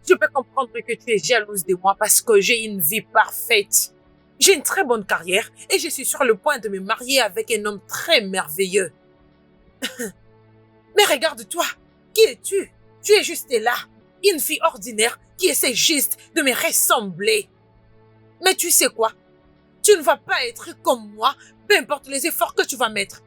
Je peux comprendre que tu es jalouse de moi parce que j'ai une vie parfaite. J'ai une très bonne carrière et je suis sur le point de me marier avec un homme très merveilleux. Mais regarde-toi, qui es-tu? Tu es juste là, une fille ordinaire qui essaie juste de me ressembler. Mais tu sais quoi? Tu ne vas pas être comme moi, peu importe les efforts que tu vas mettre.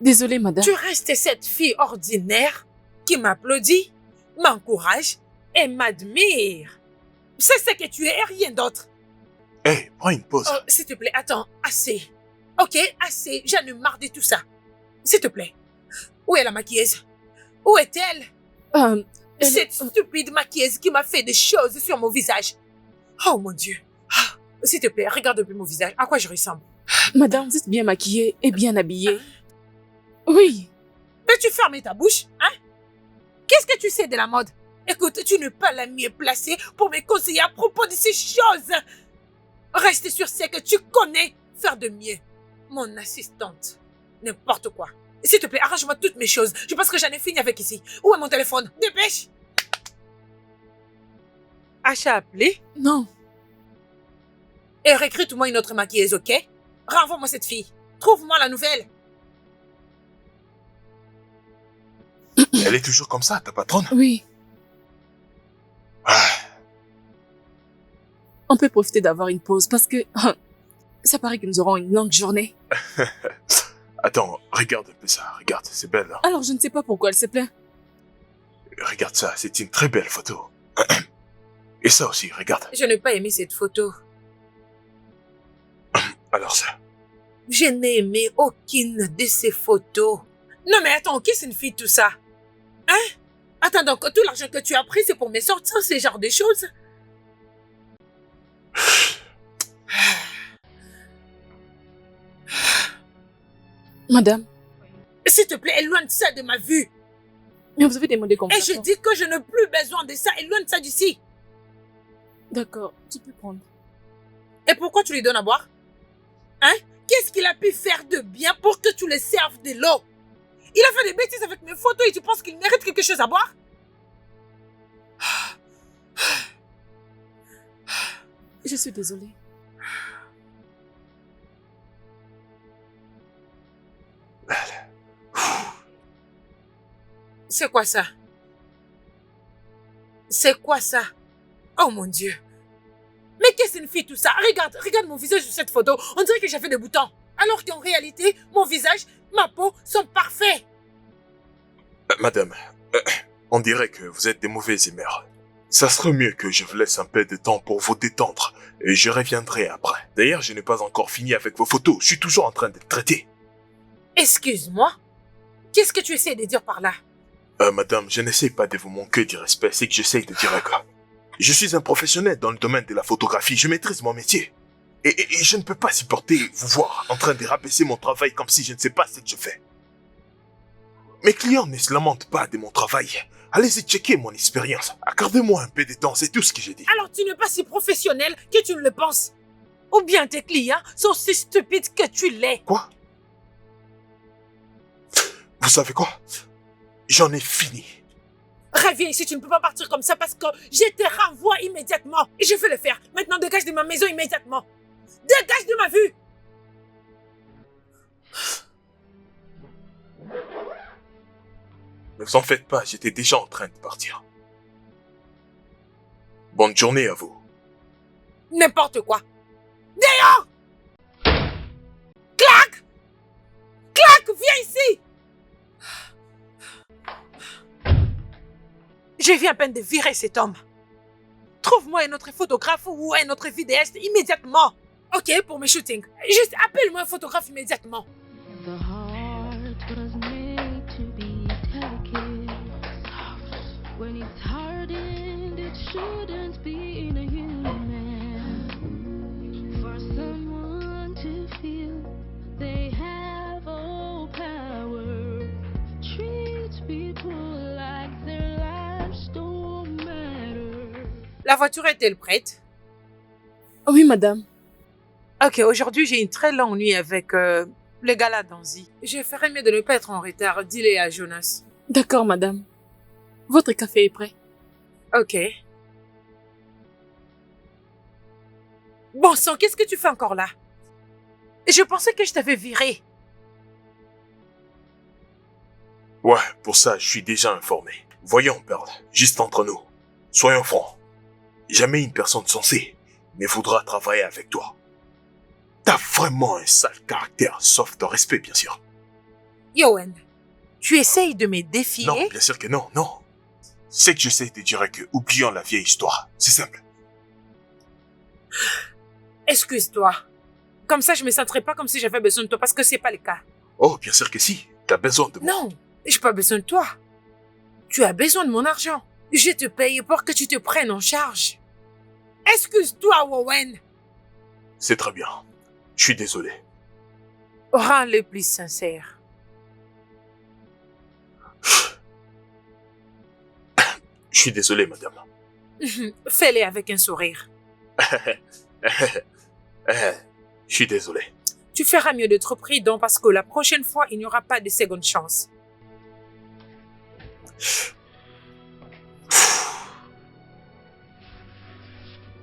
Désolée, madame. Tu restes cette fille ordinaire qui m'applaudit, m'encourage et m'admire. C'est ce que tu es et rien d'autre. Hey, prends une pause. Oh, s'il te plaît, attends, assez. Ok, assez, j'en ai marre de tout ça. S'il te plaît, où est la maquilleuse? Où est-elle? Cette stupide maquilleuse qui m'a fait des choses sur mon visage. Oh mon Dieu. S'il te plaît, regarde un peu mon visage. À quoi je ressemble? Madame, vous êtes bien maquillée et bien habillée. Oui. Peux-tu fermer ta bouche, hein? Qu'est-ce que tu sais de la mode? Écoute, tu n'es pas la mieux placée pour me conseiller à propos de ces choses. Reste sur ce que tu connais faire de mieux. Mon assistante. N'importe quoi. S'il te plaît, arrange-moi toutes mes choses. Je pense que j'en ai fini avec ici. Où est mon téléphone? Dépêche! Acha a appelé? Non. Et recrute-moi une autre maquilleuse, ok? Renvoie-moi cette fille. Trouve-moi la nouvelle. Elle est toujours comme ça, ta patronne? Oui. Ah. On peut profiter d'avoir une pause parce que ça paraît que nous aurons une longue journée. Attends, regarde un peu ça. Regarde, c'est belle, hein? Alors je ne sais pas pourquoi elle se plaint. Regarde ça, c'est une très belle photo. Et ça aussi, regarde. Je n'ai pas aimé cette photo. Alors ça. Je n'ai aimé aucune de ces photos. Non mais attends, qui c'est une fille tout ça? Hein? Attends, donc tout l'argent que tu as pris, c'est pour me sortir ce genre de choses? Madame, S'il te plaît, éloigne ça de ma vue. mais vous avez demandé qu'on Et je dis que je n'ai plus besoin de ça. Éloigne ça d'ici. D'accord, tu peux prendre. Et pourquoi tu lui donnes à boire? Hein? Qu'est-ce qu'il a pu faire de bien pour que tu le serves de l'eau? Il a fait des bêtises avec mes photos et tu penses qu'il mérite quelque chose à boire? Je suis désolée. C'est quoi ça? C'est quoi ça? Oh mon Dieu. Mais qu'est-ce qu'une fille tout ça? Regarde mon visage sur cette photo. On dirait que j'ai fait des boutons. Alors qu'en réalité, mon visage, ma peau sont parfaits. Madame, on dirait que vous êtes des mauvaises humeurs. Ça serait mieux que je vous laisse un peu de temps pour vous détendre et je reviendrai après. D'ailleurs, je n'ai pas encore fini avec vos photos. Je suis toujours en train de les traiter. Excuse-moi? Qu'est-ce que tu essaies de dire par là? Madame, je n'essaie pas de vous manquer du respect, c'est que j'essaie de dire que je suis un professionnel dans le domaine de la photographie, je maîtrise mon métier. Et je ne peux pas supporter vous voir en train de rabaisser mon travail comme si je ne sais pas ce que je fais. Mes clients ne se lamentent pas de mon travail. Allez-y checker mon expérience. Accordez-moi un peu de temps, c'est tout ce que j'ai dit. Alors tu n'es pas si professionnel que tu ne le penses. Ou bien tes clients sont si stupides que tu l'es. Quoi? Vous savez quoi? J'en ai fini. Reviens ici, tu ne peux pas partir comme ça parce que je te renvoie immédiatement. Et je vais le faire. Maintenant, dégage de ma maison immédiatement. Dégage de ma vue. Ne vous en faites pas, j'étais déjà en train de partir. Bonne journée à vous. N'importe quoi. Dehors! Clac! Clac, viens ici! Je viens à peine de virer cet homme. Trouve-moi un autre photographe ou un autre vidéaste immédiatement. Ok, pour mes shootings. Juste appelle-moi un photographe immédiatement. The heart was made to be delicate. When it's hardened, it shouldn't be in a human. For someone to feel they have all power, treat people like their lives don't matter. La voiture est-elle prête? Oui, madame. Ok, aujourd'hui j'ai une très longue nuit avec le gars là d'Anzi. Je ferais mieux de ne pas être en retard. Dis-le à Jonas. D'accord, madame. Votre café est prêt. Ok. Bon sang, qu'est-ce que tu fais encore là? Je pensais que je t'avais viré. Ouais, pour ça, je suis déjà informé. Voyons, Pearl, juste entre nous. Soyons francs. Jamais une personne censée ne voudra travailler avec toi. T'as vraiment un sale caractère, sauf ton respect, bien sûr. Yowen, tu essayes de me défier? Non, bien sûr que non, non. C'est que j'essaie de dire que oublions la vieille histoire. C'est simple. Excuse-toi. Comme ça, je me sentirais pas comme si j'avais besoin de toi parce que c'est pas le cas. Oh, bien sûr que si. T'as besoin de moi. Non, j'ai pas besoin de toi. Tu as besoin de mon argent. Je te paye pour que tu te prennes en charge. Excuse-toi, Wowen. C'est très bien. Je suis désolé. Rends-le plus sincère. Je suis désolé, madame. Fais-le avec un sourire. Je suis désolé. Tu feras mieux d'être prudent parce que la prochaine fois, il n'y aura pas de seconde chance.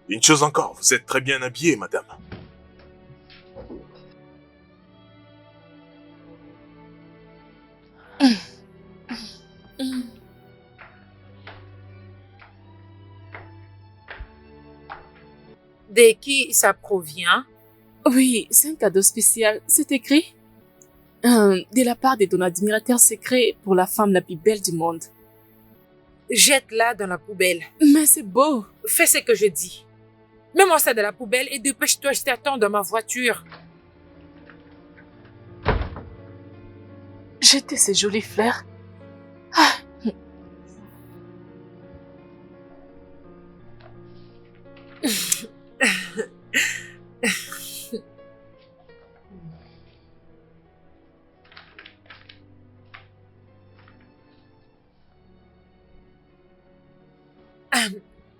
Une chose encore, vous êtes très bien habillée, madame. De qui ça provient? Oui, c'est un cadeau spécial. C'est écrit de la part de ton admirateur secret pour la femme la plus belle du monde. Jette-la dans la poubelle. Mais c'est beau. Fais ce que je dis. Mets-moi ça dans la poubelle et dépêche-toi, je t'attends dans ma voiture. Jetez ces jolies fleurs.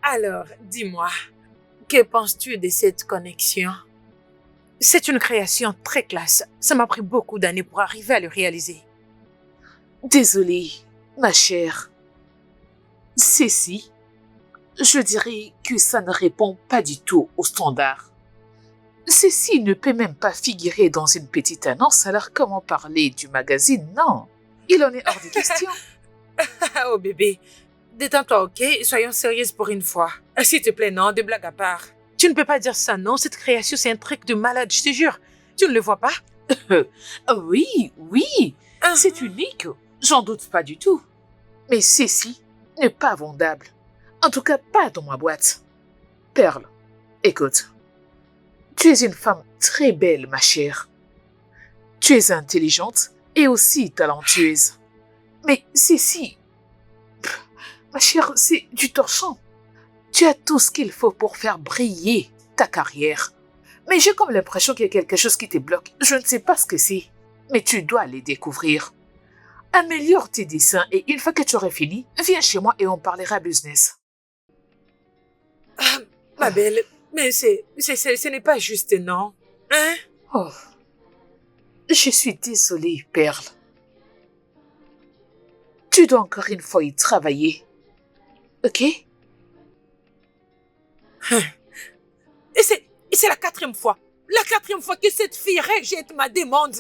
Alors, dis-moi, que penses-tu de cette connexion? C'est une création très classe. Ça m'a pris beaucoup d'années pour arriver à le réaliser. Désolée, ma chère. Ceci, je dirais que ça ne répond pas du tout aux standards. Ceci ne peut même pas figurer dans une petite annonce, alors comment parler du magazine? Non, il en est hors de question. Oh bébé, détends-toi, ok? Soyons sérieuses pour une fois. S'il te plaît, non, des blagues à part. Tu ne peux pas dire ça, non? Cette création, c'est un truc de malade, je te jure. Tu ne le vois pas? Oui, c'est unique, j'en doute pas du tout. Mais ceci n'est pas vendable. En tout cas, pas dans ma boîte. Pearl, écoute. Tu es une femme très belle, ma chère. Tu es intelligente et aussi talentueuse. Mais ceci, ma chère, c'est du torchon. Tu as tout ce qu'il faut pour faire briller ta carrière. Mais j'ai comme l'impression qu'il y a quelque chose qui te bloque. Je ne sais pas ce que c'est, mais tu dois les découvrir. Améliore tes dessins et une fois que tu auras fini, viens chez moi et on parlera business. Ma belle, mais ce n'est pas juste, non? Hein? Oh, je suis désolée, Perle. Tu dois encore une fois y travailler. Ok? Et c'est la 4e fois. La 4e fois que cette fille rejette ma demande.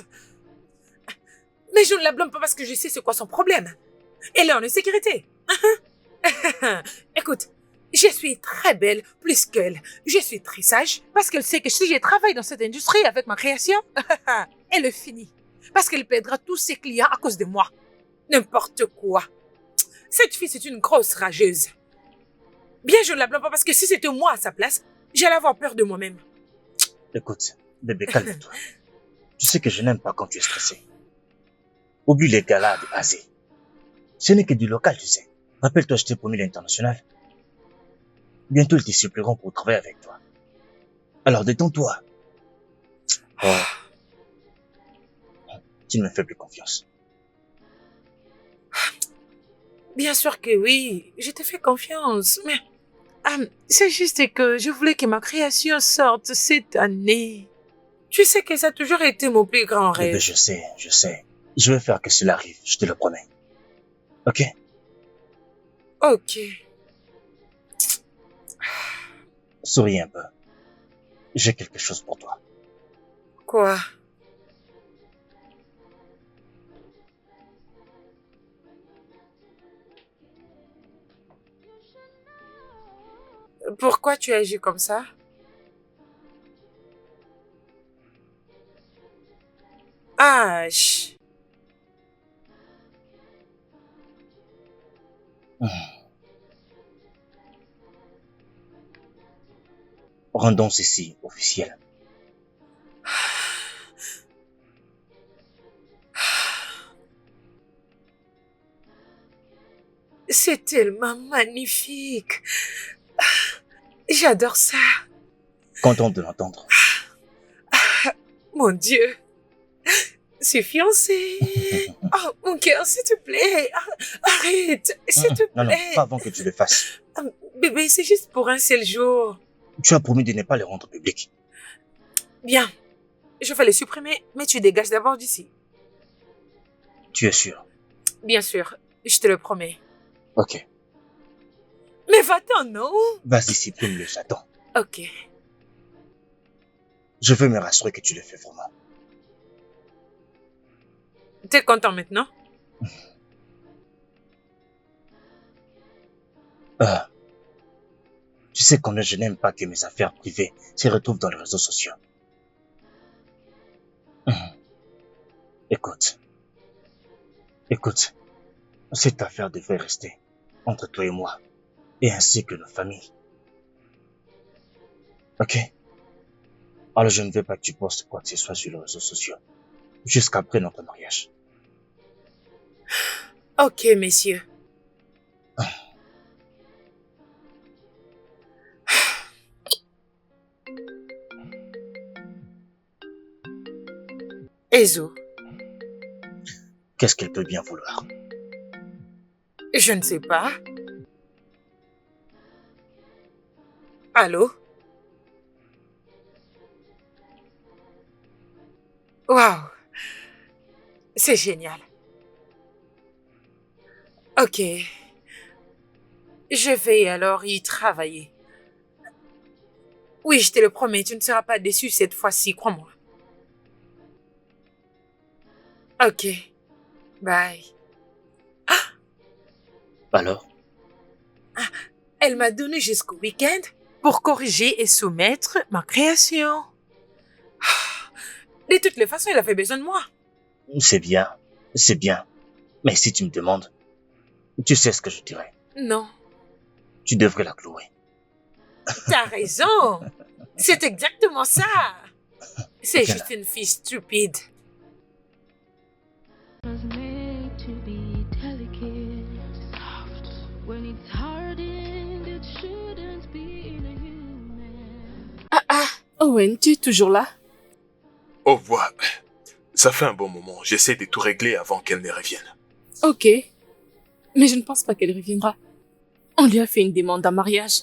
Mais je ne la blâme pas parce que je sais c'est quoi son problème. Elle est en insécurité. Écoute, je suis très belle plus qu'elle. Je suis très sage parce qu'elle sait que si je travaille dans cette industrie avec ma création, elle finit. Parce qu'elle perdra tous ses clients à cause de moi. N'importe quoi. Cette fille, c'est une grosse rageuse. Bien, je ne la blâme pas parce que si c'était moi à sa place, j'allais avoir peur de moi-même. Écoute, bébé, calme-toi. Tu sais que je n'aime pas quand tu es stressé. Oublie les galas de Asie. Ce n'est que du local, tu sais. Rappelle-toi, je t'ai promis l'international. Bientôt, ils te supplieront pour travailler avec toi. Alors, détends-toi. Oh. Tu ne me fais plus confiance. Bien sûr que oui, je te fais confiance, mais c'est juste que je voulais que ma création sorte cette année. Tu sais que ça a toujours été mon plus grand rêve. Bébé, je sais. Je vais faire que cela arrive, je te le promets. Ok? Ok. Souris un peu. J'ai quelque chose pour toi. Quoi? Pourquoi tu agis comme ça? Ah, Rendons ceci officiel. c'est tellement magnifique. J'adore ça. Content de l'entendre. Mon Dieu. C'est fiancé. Oh, mon cœur, s'il te plaît. Arrête, s'il te Non, plaît. pas avant que tu le fasses. Bébé, c'est juste pour un seul jour. Tu as promis de ne pas le rendre public. Bien. Je vais les supprimer, mais tu dégages d'abord d'ici. Tu es sûr? Bien sûr, je te le promets. Ok. Mais va-t'en, non? Vas-y, supprime-le, j'attends. Ok. Je veux me rassurer que tu le fais vraiment. T'es content maintenant? Tu sais combien je n'aime pas que mes affaires privées se retrouvent dans les réseaux sociaux. Écoute, cette affaire devrait rester entre toi et moi, et ainsi que nos familles. Ok? Alors je ne veux pas que tu postes quoi que ce soit sur les réseaux sociaux, jusqu'après notre mariage. Ok, messieurs. Ezo, Qu'est-ce qu'elle peut bien vouloir? je ne sais pas. Allô? Waouh! C'est génial. Ok. Je vais alors y travailler. Oui, je te le promets, tu ne seras pas déçu cette fois-ci, crois-moi. Ok. Bye. Alors? Elle m'a donné jusqu'au week-end pour corriger et soumettre ma création. De toutes les façons, elle a fait besoin de moi. C'est bien. Mais si tu me demandes, tu sais ce que je dirais. Non, Tu devrais la clouer. t'as raison. C'est exactement ça. C'est Viens juste une fille stupide. Was made to be delicate, soft. When it's hardened, it shouldn't be in a human. Owen, tu es toujours là? Au revoir. Ça fait un bon moment. J'essaie de tout régler avant qu'elle ne revienne. Ok. Mais je ne pense pas qu'elle reviendra. On lui a fait une demande en mariage.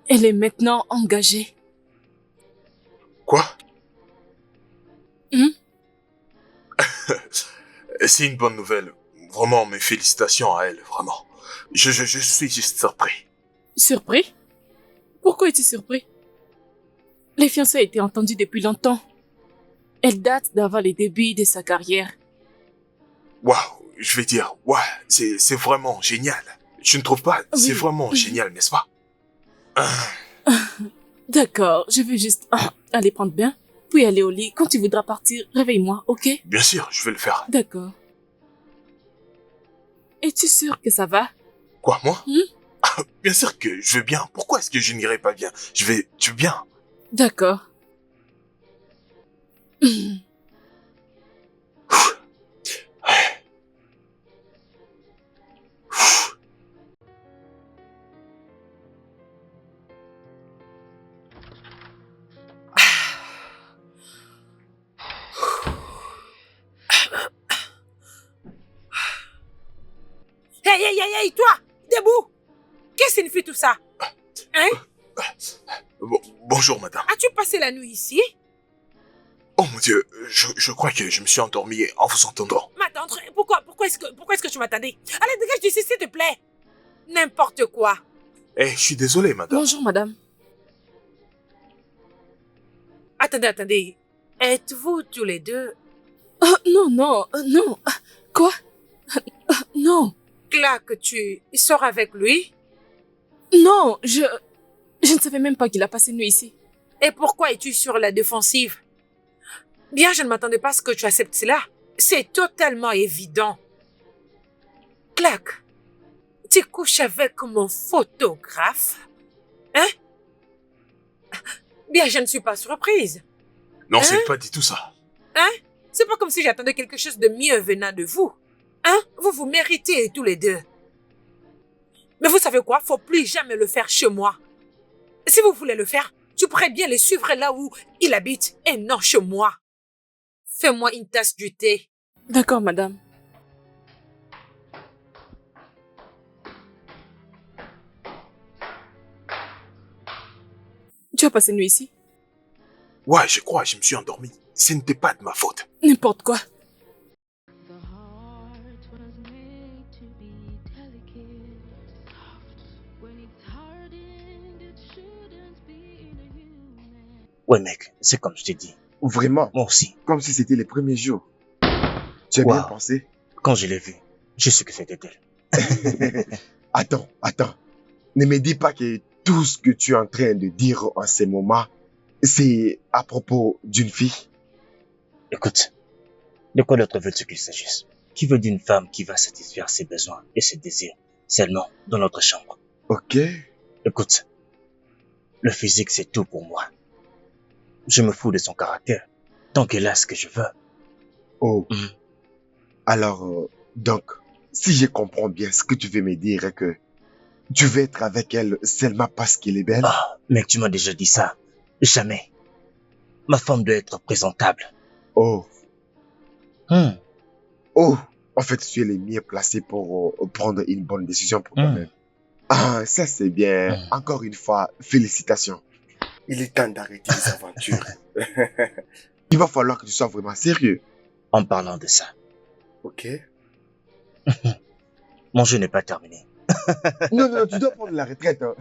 Elle est maintenant engagée. Quoi? Hmm? C'est une bonne nouvelle. Vraiment, mes félicitations à elle, vraiment. Je suis juste surpris. Surpris? Pourquoi es-tu surpris? Les fiançailles étaient entendues depuis longtemps. Elle date d'avant les débuts de sa carrière. Waouh, je vais dire, waouh, c'est vraiment génial. Tu ne trouves pas? C'est vraiment génial, n'est-ce pas? D'accord, je vais juste aller prendre bain, puis aller au lit. Quand tu voudras partir, réveille-moi, ok? Bien sûr, je vais le faire. D'accord. Es-tu sûr que ça va? Quoi, moi? Hmm? Bien sûr que je vais bien. Pourquoi est-ce que je n'irai pas bien? Tu veux bien? D'accord. Hey, toi! Debout! Qu'est-ce que signifie tout ça? Hein? Bonjour, madame. As-tu passé la nuit ici? Oh mon Dieu, je crois que je me suis endormi en vous entendant. M'attendre? Pourquoi est-ce que tu m'attendais? Allez, dégage d'ici, s'il te plaît! N'importe quoi. Eh, je suis désolé, madame. Bonjour, madame. Attendez. Êtes-vous tous les deux... Oh, non. Quoi? Non. Clark, tu sors avec lui? Non, je ne savais même pas qu'il a passé une nuit ici. Et pourquoi es-tu sur la défensive? Bien, je ne m'attendais pas à ce que tu acceptes cela. C'est totalement évident. Clark, tu couches avec mon photographe? Hein? Bien, je ne suis pas surprise. Non, Hein? c'est pas du tout ça. Hein? C'est pas comme si j'attendais quelque chose de mieux venant de vous. Hein? Vous méritez tous les deux. Mais vous savez quoi? Faut plus jamais le faire chez moi. Si vous voulez le faire, tu pourrais bien le suivre là où il habite et non chez moi. Fais-moi une tasse du thé. D'accord, madame. Tu as passé une nuit ici? Ouais, je crois, je me suis endormi. Ce n'était pas de ma faute. N'importe quoi. The heart was made to be delicate, soft. When it's hardened, it shouldn't be in a human. Ouais, mec, c'est comme je t'ai dit. Vraiment, Moi aussi, comme si c'était les premiers jours. Tu as bien Wow. pensé? quand je l'ai vue, j'ai su que c'était elle. Attends. Ne me dis pas que tout ce que tu es en train de dire en ces moments, c'est à propos d'une fille. Écoute, de quoi d'autre veux-tu qu'il s'agisse? Qui veut d'une femme qui va satisfaire ses besoins et ses désirs seulement dans notre chambre? Ok. Écoute, le physique c'est tout pour moi. Je me fous de son caractère, tant qu'elle a ce que je veux. Oh. Mhm. Alors, donc, si je comprends bien ce que tu veux me dire est que tu veux être avec elle seulement parce qu'elle est belle. Ah, mec, tu m'as déjà dit ça. Jamais. Ma femme doit être présentable. Oh. Hmm. Oh. En fait, tu es le mieux placé pour prendre une bonne décision pour toi-même. Ah, ça c'est bien. Encore une fois, félicitations. Il est temps d'arrêter les aventures. Il va falloir que tu sois vraiment sérieux. En parlant de ça, Ok. mon jeu n'est pas terminé. Non, tu dois prendre la retraite. Hein.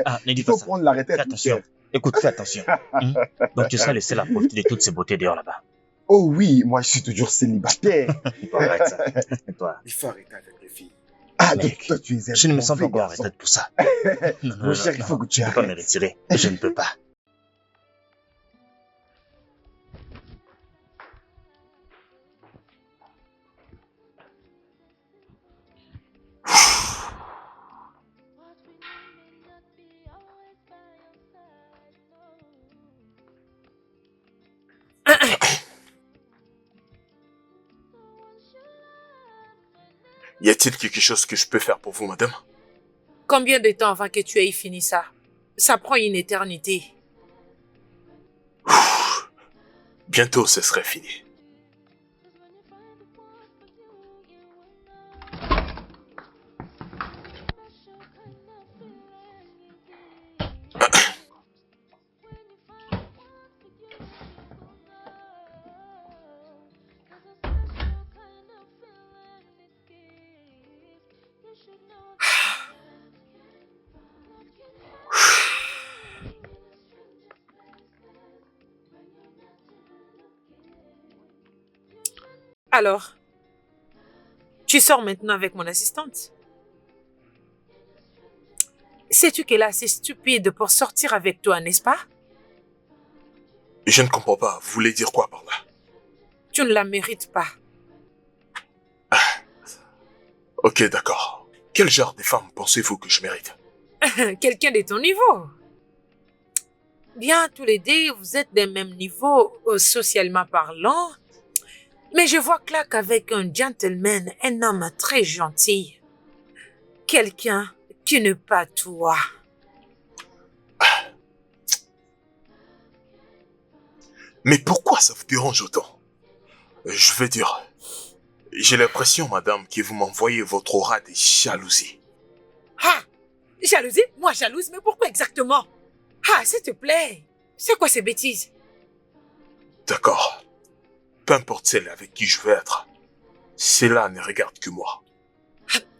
Ah, ne dis Il pas faut ça. prendre la retraite. Fais attention. Écoute, fais attention. Donc tu seras le seul à profiter de toutes ces beautés dehors là-bas. Oh oui, moi je suis toujours célibataire. Arrête ça. Toi, Il faut arrêter avec les filles. Ah, donc mec, toi tu es un je ne me sens pas mauvais encore en garçon. retraite pour ça. Non, Mon cher, il faut que tu je ne peux pas me arrêtes. retirer. Je ne peux pas. What we need may not be always by your side, no. No one should love Y a-t-il quelque chose que je peux faire pour vous, madame? Combien de temps avant que tu aies fini ça? Ça prend une éternité. Bientôt, ce serait fini. Alors, tu sors maintenant avec mon assistante? Sais-tu qu'elle est assez stupide pour sortir avec toi, n'est-ce pas? Je ne comprends pas. Vous voulez dire quoi par là? Tu ne la mérites pas. Ok, d'accord. Quel genre de femme pensez-vous que je mérite? Quelqu'un de ton niveau. Bien, tous les deux, vous êtes des mêmes niveaux, socialement parlant. Mais je vois Clark avec un gentleman, un homme très gentil. Quelqu'un qui n'est pas toi. Mais pourquoi ça vous dérange autant? Je veux dire, j'ai l'impression, madame, que vous m'envoyez votre aura de jalousie. Ah! Jalousie? Moi jalouse, mais pourquoi exactement? Ah, s'il te plaît. C'est quoi ces bêtises? D'accord. Peu importe celle avec qui je veux être, cela ne regarde que moi.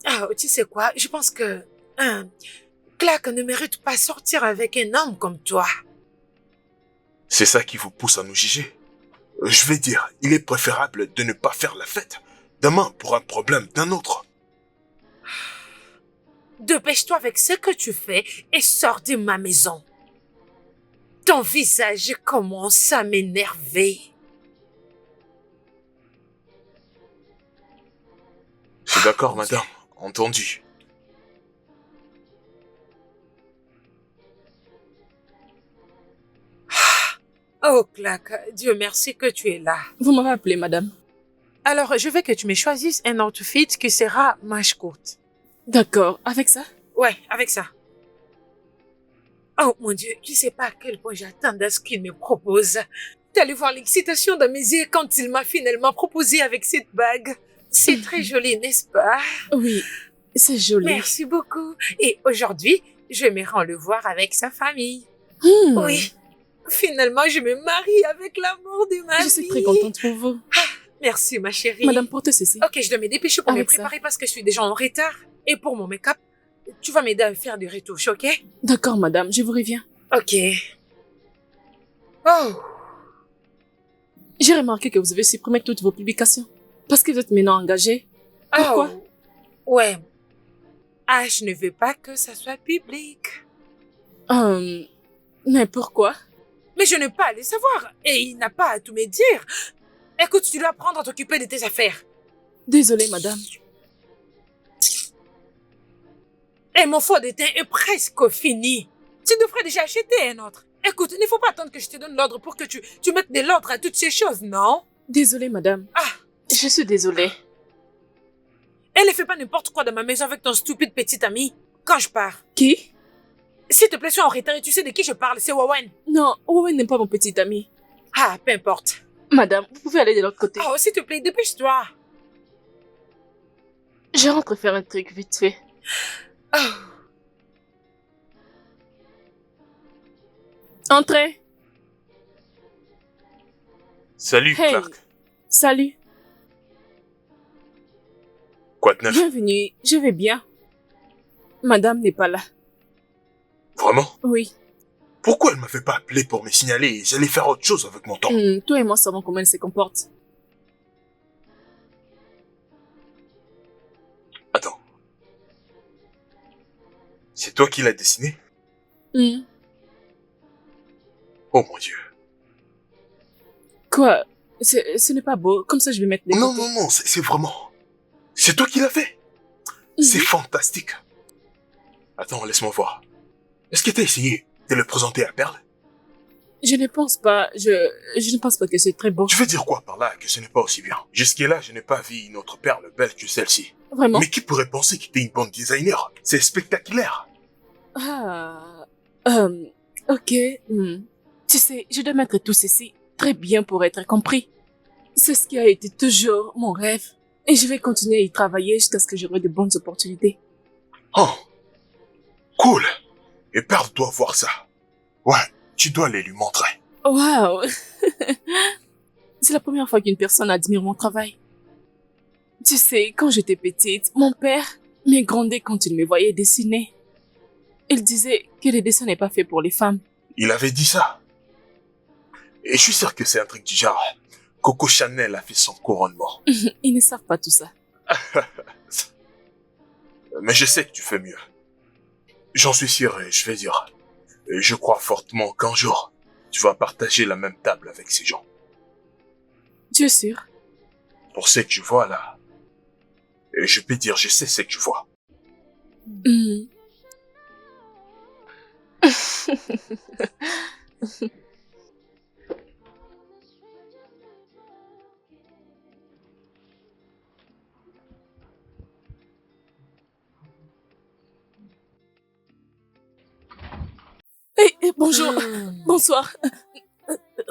Ah, tu sais quoi? Je pense que Clark ne mérite pas sortir avec un homme comme toi. C'est ça qui vous pousse à nous juger? Je vais dire, il est préférable de ne pas faire la fête demain pour un problème d'un autre. Dépêche-toi avec ce que tu fais et sors de ma maison. Ton visage commence à m'énerver. C'est d'accord, madame. Entendu. Oh, Clark, Dieu merci que tu es là. Vous m'avez appelé, madame. Alors, je veux que tu me choisisses un outfit qui sera manche courte. D'accord, avec ça? Ouais, avec ça. Oh mon Dieu, tu sais pas à quel point j'attends à ce qu'il me propose. T'es allé voir l'excitation dans mes yeux quand il m'a finalement proposé avec cette bague. C'est très joli, n'est-ce pas? Oui, c'est joli. Merci beaucoup. Et aujourd'hui, je me rends le voir avec sa famille. Oui. Finalement, je me marie avec l'amour de ma vie. Je suis très contente pour vous. Merci, ma chérie. Madame, porte ceci. Ok, je dois me dépêcher pour me Avec ça. préparer parce que je suis déjà en retard. Et pour mon make-up, tu vas m'aider à faire des retouches, ok? D'accord, madame, je vous reviens. Ok. Oh. J'ai remarqué que vous avez supprimé toutes vos publications. Parce que vous êtes maintenant engagée. Pourquoi? Oh. Ouais. Ah, je ne veux pas que ça soit public. Mais pourquoi? Mais je n'ai pas à le savoir. Et il n'a pas à tout me dire. Écoute, tu dois apprendre à t'occuper de tes affaires. Désolée, madame. Et mon fond de teint est presque fini. Tu devrais déjà acheter un autre. Écoute, il ne faut pas attendre que je te donne l'ordre pour que tu mettes de l'ordre à toutes ces choses, non? Désolée, madame. Ah, Je suis désolée. elle ne fait pas n'importe quoi dans ma maison avec ton stupide petit ami. Quand je pars. Qui? S'il te plaît, sois en retard et tu sais de qui je parle, c'est Wawan. Non, Owen n'est pas mon petit ami. Ah, peu importe. Madame, vous pouvez aller de l'autre côté. Oh, s'il te plaît, dépêche-toi. Je rentre faire un truc vite fait. Oh. Entrez. Salut, Hey. Clark. Salut. Quoi de neuf? Bienvenue, je vais bien. Madame n'est pas là. Vraiment? Oui. Pourquoi elle m'avait pas appelé pour me signaler? J'allais faire autre chose avec mon temps. Toi et moi savons comment elle se comporte. Attends. C'est toi qui l'as dessiné? Hmm. Oh mon Dieu. Quoi? Ce n'est pas beau. Comme ça, je vais mettre des Non, côtés. non, non, c'est vraiment... C'est toi qui l'as fait. C'est fantastique. Attends, laisse-moi voir. Est-ce que t'as essayé de le présenter à Perle? Je ne pense pas. Je ne pense pas que c'est très beau. Tu veux dire quoi par là que ce n'est pas aussi bien? Jusque-là, je n'ai pas vu une autre perle belle que celle-ci. Vraiment? Mais qui pourrait penser que t'es une bonne designer? C'est spectaculaire. Ah. Ok. Tu sais, je dois mettre tout ceci très bien pour être compris. C'est ce qui a été toujours mon rêve. Et je vais continuer à y travailler jusqu'à ce que j'aurai de bonnes opportunités. Oh. Cool. Et Perle doit voir ça. Ouais, tu dois aller lui montrer. Waouh! C'est la première fois qu'une personne admire mon travail. Tu sais, quand j'étais petite, mon père me grondait quand il me voyait dessiner. Il disait que le dessin n'est pas fait pour les femmes. Il avait dit ça. Et je suis sûr que c'est un truc du genre. Coco Chanel a fait son couronnement. Ils ne savent pas tout ça. Mais je sais que tu fais mieux. J'en suis sûr et je vais dire. Et je crois fortement qu'un jour, tu vas partager la même table avec ces gens. Tu es sûr? Pour ce que je vois là. Et je peux dire, je sais ce que je vois. Bonjour. Bonsoir.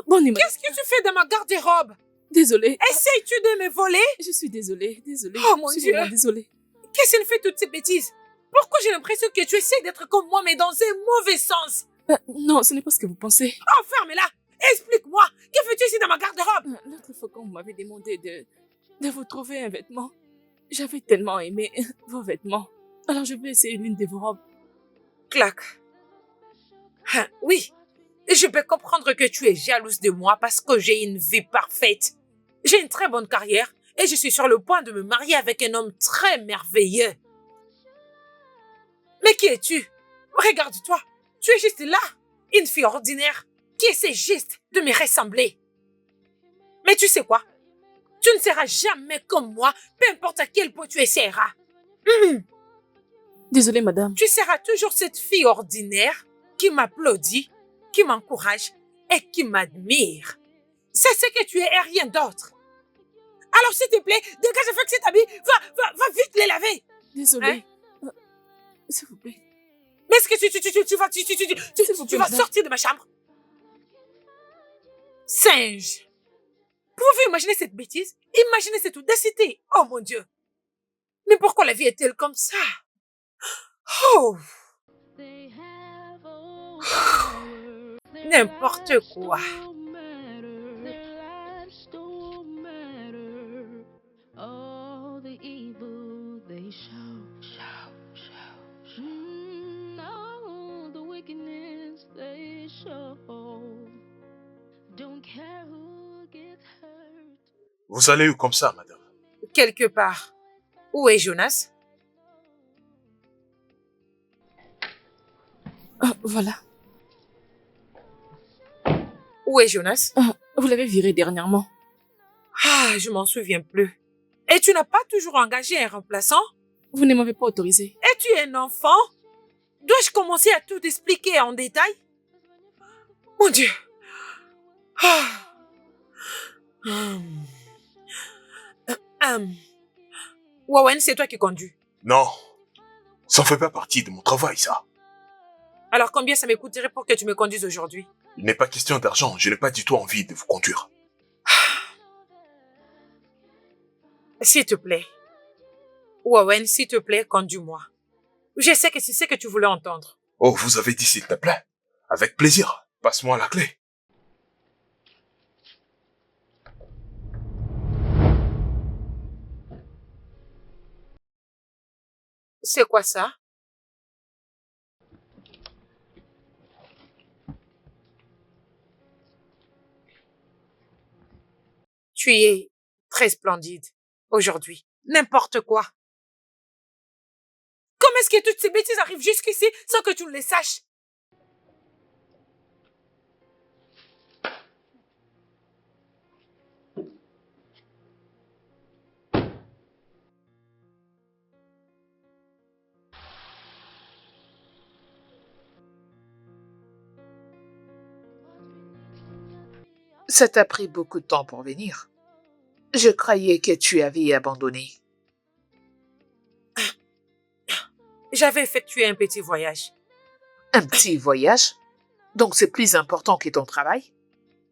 Bonne nuit. Qu'est-ce que tu fais dans ma garde-robe? Désolée. Essayes-tu de me voler? Je suis désolée. Oh, mon je suis Dieu. vraiment désolée. Qu'est-ce qu'elle fait toutes ces bêtises? Pourquoi j'ai l'impression que tu essaies d'être comme moi, mais dans un mauvais sens? Non, ce n'est pas ce que vous pensez. Oh, ferme-la! Explique-moi! Que fais-tu ici dans ma garde-robe? L'autre fois quand vous m'avez demandé de vous trouver un vêtement, j'avais tellement aimé vos vêtements. Alors je vais essayer l'une de vos robes. Clac. Oui, Je peux comprendre que tu es jalouse de moi parce que j'ai une vie parfaite. J'ai une très bonne carrière et je suis sur le point de me marier avec un homme très merveilleux. Mais qui es-tu? Regarde-toi, tu es juste là, une fille ordinaire qui essaie juste de me ressembler. Mais tu sais quoi? Tu ne seras jamais comme moi, peu importe à quel point tu essaieras. Désolée, madame. Tu seras toujours cette fille ordinaire qui m'applaudit, qui m'encourage et qui m'admire. C'est ce que tu es et rien d'autre. Alors s'il te plaît, dégage avec cet habit, va vite les laver. Désolée. S'il vous plaît. Mais est-ce que tu vas madame. sortir de ma chambre? Singe. Pouvez-vous imaginer cette bêtise? Imaginez cette audacité. Oh mon Dieu. Mais pourquoi la vie est-elle comme ça? Oh, They have all power. n'importe quoi. Their lives don't matter. All the evil they show. All the wickedness they show. Don't care who gets hurt. Vous allez où comme ça, madame? Quelque part. Où est Jonas? Ah, voilà. Où est Jonas? Ah, vous l'avez viré dernièrement. Ah, je m'en souviens plus. Et tu n'as pas toujours engagé un remplaçant? Vous ne m'avez pas autorisé. Es-tu un enfant? Dois-je commencer à tout expliquer en détail? Mon Dieu. Ah. Wawen, c'est toi qui conduis. Non, ça ne fait pas partie de mon travail, ça. Alors combien ça me coûterait pour que tu me conduises aujourd'hui? Il n'est pas question d'argent, je n'ai pas du tout envie de vous conduire. S'il te plaît. Wawen, s'il te plaît, conduis-moi. Je sais que c'est ce que tu voulais entendre. Oh, vous avez dit s'il te plaît? Avec plaisir, passe-moi la clé. C'est quoi ça? Tu es très splendide aujourd'hui. N'importe quoi. Comment est-ce que toutes ces bêtises arrivent jusqu'ici sans que tu ne les saches? Ça t'a pris beaucoup de temps pour venir. Je croyais que tu avais abandonné. J'avais effectué un petit voyage. Un petit voyage? Donc c'est plus important que ton travail?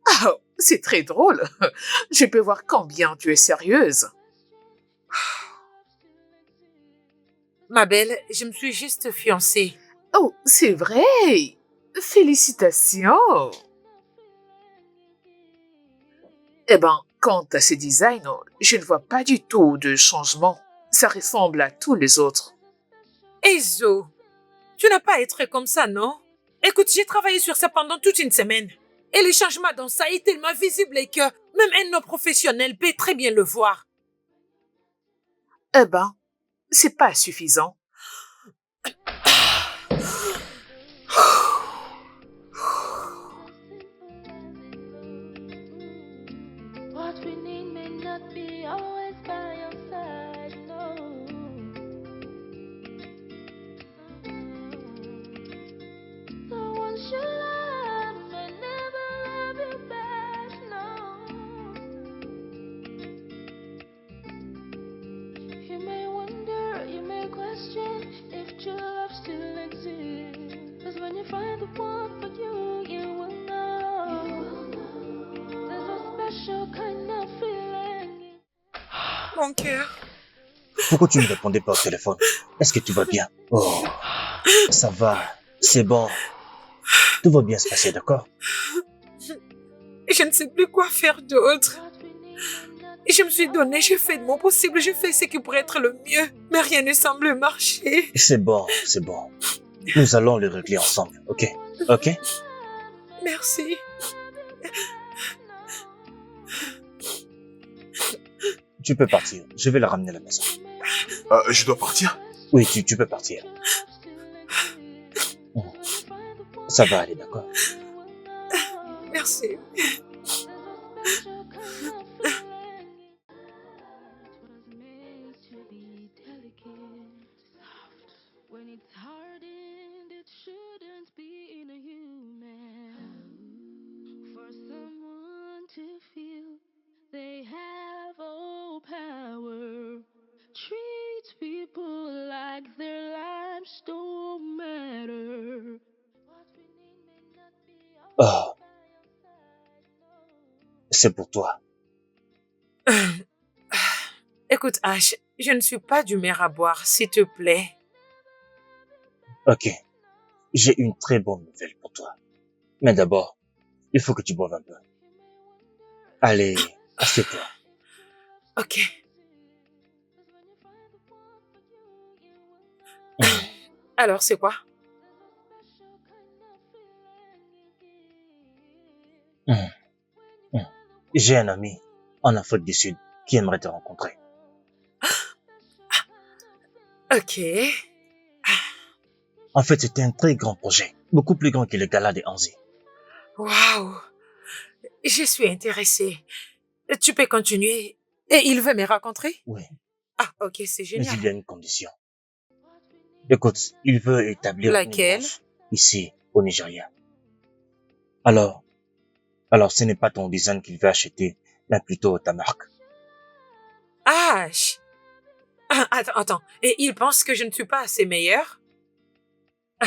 Ah, c'est très drôle. Je peux voir combien tu es sérieuse. Ma belle, je me suis juste fiancée. Oh, c'est vrai. Félicitations. Eh ben, quant à ce design, je ne vois pas du tout de changement. Ça ressemble à tous les autres. Ezo, tu n'as pas à être comme ça, non? Écoute, j'ai travaillé sur ça pendant toute une semaine. Et le changement dans ça est tellement visible que même un non-professionnel peut très bien le voir. Eh ben, c'est pas suffisant. What we need may not be always by your side, no. The ones you love may never love you back, no. You may wonder, you may question if true love still exists. 'Cause when you find the one for you, you will know. There's a special kind of feeling. Mon cœur. Pourquoi tu ne répondais pas au téléphone? Est-ce que tu vas bien? Oh, ça va, c'est bon. Tout va bien se passer, d'accord? Je ne sais plus quoi faire d'autre. Je me suis donné, j'ai fait de mon possible, je fais ce qui pourrait être le mieux, mais rien ne semble marcher. C'est bon, c'est bon. Nous allons le régler ensemble, ok? Ok? Merci. Tu peux partir. Je vais la ramener à la maison. Je dois partir? Oui, tu peux partir. Ça va aller, d'accord? Merci. When it's hardened, it shouldn't be in a human. For someone to feel they have all power, treat people like their lives don't matter. What we need may not be always Oh, by your side, no. c'est pour toi. Écoute, Ash, je ne suis pas d'humeur à boire, s'il te plaît. Ok. J'ai une très bonne nouvelle pour toi. Mais d'abord, il faut que tu boives un peu. Allez, assieds-toi. Ok. Alors, c'est quoi? Hum, hum. J'ai un ami en Afrique du Sud qui aimerait te rencontrer. Ok. En fait, c'était un très grand projet, beaucoup plus grand que le gala des Anzi. Waouh. Je suis intéressée. Tu peux continuer. Et il veut me rencontrer? Oui, Ah, ok, c'est mais génial. il y a une condition. Écoute, il veut établir Laquelle? une branche ici, au Nigeria. Alors, ce n'est pas ton design qu'il veut acheter, mais plutôt ta marque. Ash. Ah, attends. Et il pense que je ne suis pas assez meilleure? Ah,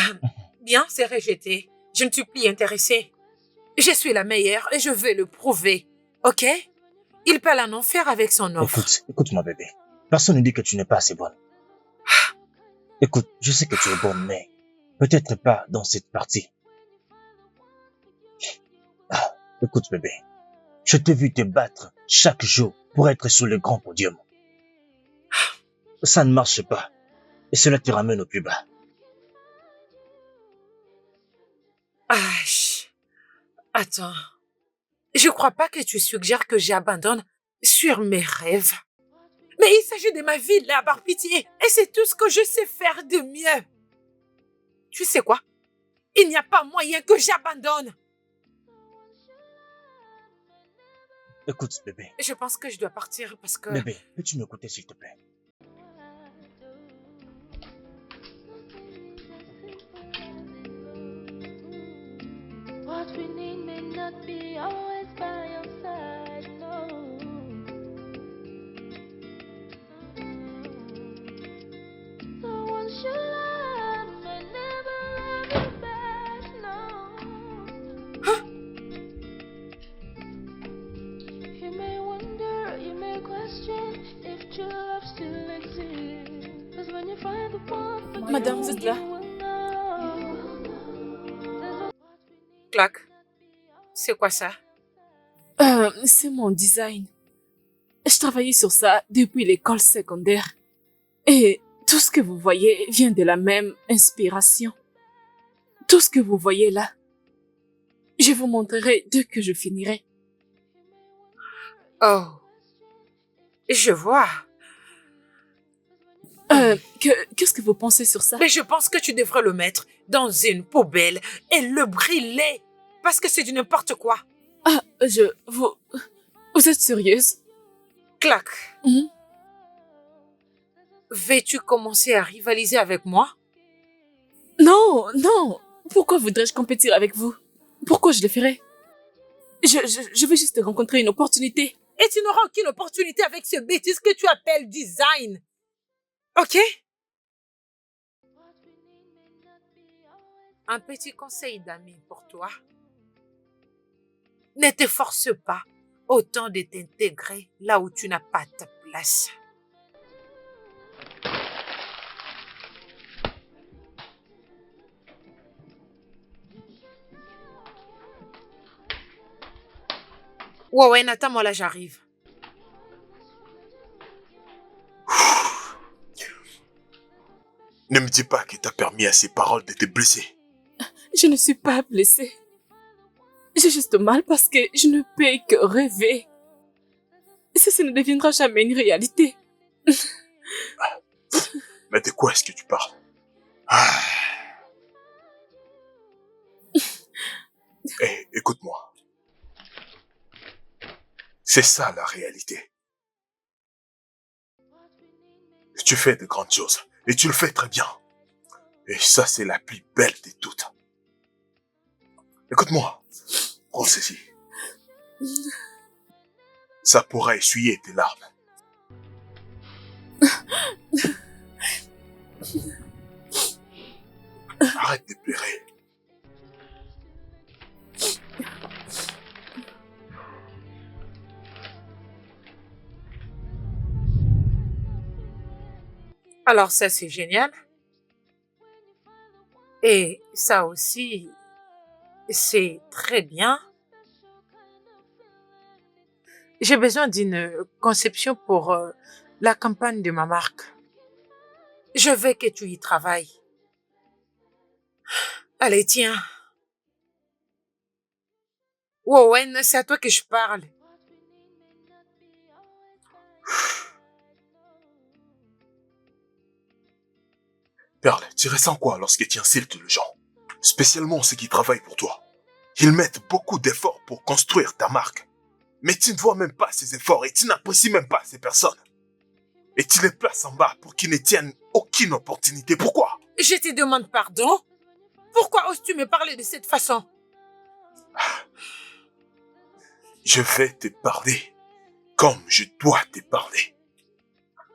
bien, c'est rejeté. Je ne suis plus intéressée. Je suis la meilleure et je vais le prouver. Ok? Il peut en faire avec son offre. Écoute, mon bébé. Personne ne dit que tu n'es pas assez bonne. Écoute, je sais que tu es bonne, mais peut-être pas dans cette partie. Ah, écoute, bébé. Je t'ai vu te battre chaque jour pour être sur le grand podium. Ça ne marche pas. Et cela te ramène au plus bas. Ash. Attends. Je crois pas que tu suggères que j'abandonne sur mes rêves. Mais il s'agit de ma vie, là, par pitié. Et c'est tout ce que je sais faire de mieux. Tu sais quoi? Il n'y a pas moyen que j'abandonne. Écoute, bébé. Je pense que je dois partir parce que... Bébé, peux-tu m'écouter s'il te plaît? What we need may not be always by your side, no. Someone should love may never love you back, no. You may wonder, you may question if true love still exists. 'Cause when you find the one for Madame, you, vous êtes là? you will know. Clac. C'est quoi ça? C'est mon design. Je travaillais sur ça depuis l'école secondaire. Et tout ce que vous voyez vient de la même inspiration. Tout ce que vous voyez là. Je vous montrerai dès que je finirai. Oh. Je vois. Qu'est-ce que vous pensez sur ça? Mais je pense que tu devrais le mettre dans une poubelle et le brûler. Parce que c'est du n'importe quoi. Ah, vous êtes sérieuse? Clac. Mhm. Veux-tu commencer à rivaliser avec moi? Non. Pourquoi voudrais-je compétir avec vous? Pourquoi je le ferais? Je veux juste rencontrer une opportunité. Et tu n'auras aucune opportunité avec ce bêtise que tu appelles design. Ok? Un petit conseil d'ami pour toi. Ne te force pas autant de t'intégrer là où tu n'as pas ta place. Ouais, Nathan, moi là, j'arrive. Ne me dis pas que t'as permis à ces paroles de te blesser. Je ne suis pas blessée. J'ai juste mal parce que je ne peux que rêver. Ça ne deviendra jamais une réalité. Mais de quoi est-ce que tu parles? Ah. Hé, écoute-moi. C'est ça la réalité. Tu fais de grandes choses. Et tu le fais très bien. Et ça, c'est la plus belle de toutes. Écoute-moi. Prends ceci. Ça pourra essuyer tes larmes. Arrête de pleurer. Alors ça, c'est génial. Et ça aussi, c'est très bien. J'ai besoin d'une conception pour la campagne de ma marque. Je veux que tu y travailles. Allez, tiens. Wowen, c'est à toi que je parle. Perle, tu ressens quoi lorsque tu insultes les gens? Spécialement ceux qui travaillent pour toi. Ils mettent beaucoup d'efforts pour construire ta marque. Mais tu ne vois même pas ces efforts et tu n'apprécies même pas ces personnes. Et tu les places en bas pour qu'ils ne tiennent aucune opportunité. Pourquoi? Je te demande pardon. Pourquoi oses-tu me parler de cette façon? Je vais te parler comme je dois te parler.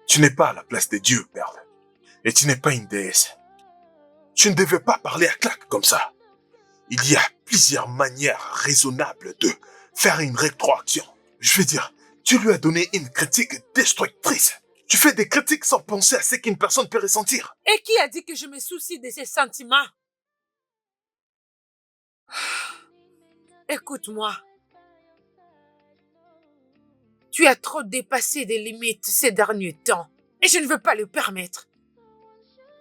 Tu n'es pas à la place de Dieu, Perle. Et tu n'es pas une déesse. Tu ne devais pas parler à claque comme ça. Il y a plusieurs manières raisonnables de faire une rétroaction. Je veux dire, tu lui as donné une critique destructrice. Tu fais des critiques sans penser à ce qu'une personne peut ressentir. Et qui a dit que je me soucie de ses sentiments? Écoute-moi. Tu as trop dépassé des limites ces derniers temps. Et je ne veux pas le permettre.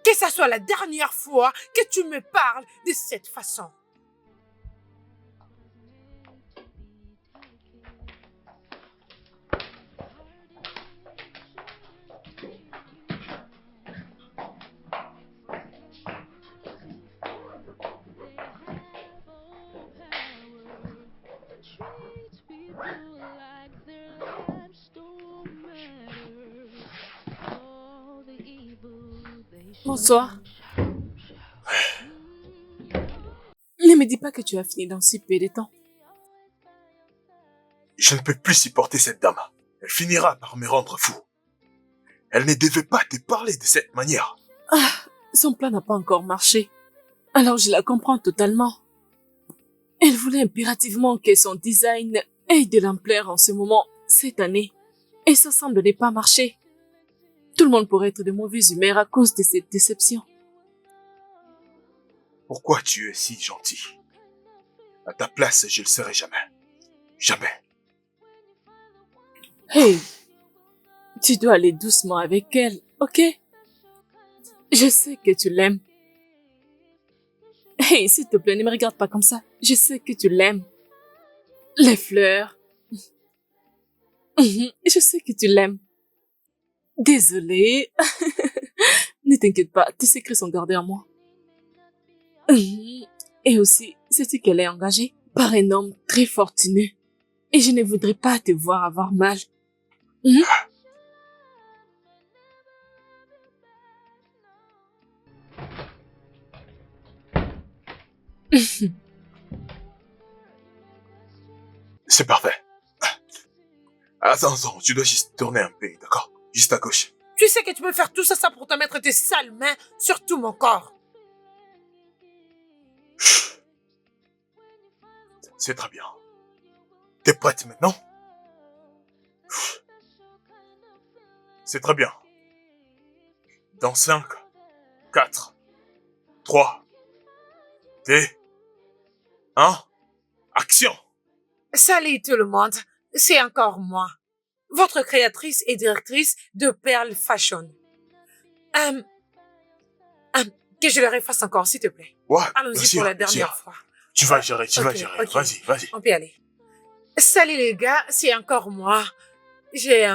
Que ça soit la dernière fois que tu me parles de cette façon. Bonsoir. Ne me dis pas que tu as fini dans si peu de temps. Je ne peux plus supporter cette dame. Elle finira par me rendre fou. Elle ne devait pas te parler de cette manière. Ah, son plan n'a pas encore marché. Alors je la comprends totalement. Elle voulait impérativement que son design ait de l'ampleur en ce moment, cette année. Et ça semble ne pas marcher. Tout le monde pourrait être de mauvaise humeur à cause de cette déception. Pourquoi tu es si gentil? À ta place, je le serai jamais. Jamais. Hey, tu dois aller doucement avec elle, ok? Je sais que tu l'aimes. Hey, s'il te plaît, ne me regarde pas comme ça. Je sais que tu l'aimes. Les fleurs. Je sais que tu l'aimes. Désolée. Ne t'inquiète pas, tes secrets sont gardés en moi. Et aussi, sais-tu qu'elle est engagée par un homme très fortuné. Et je ne voudrais pas te voir avoir mal. C'est parfait. Attends, tu dois juste tourner un peu, d'accord? Juste à gauche. Tu sais que tu peux faire tout ça pour te mettre tes sales mains sur tout mon corps. C'est très bien. T'es prête maintenant? C'est très bien. Dans 5, 4, 3, 2, 1, action! Salut tout le monde, c'est encore moi, votre créatrice et directrice de Pearl Fashion. Que je le refasse encore, s'il te plaît. Ouais, bien Allons-y sûr, pour la bien dernière sûr. fois. Tu vas gérer, tu vas Ok, gérer. ok. Vas-y, vas-y. On peut y aller. Salut les gars, c'est encore moi. J'ai...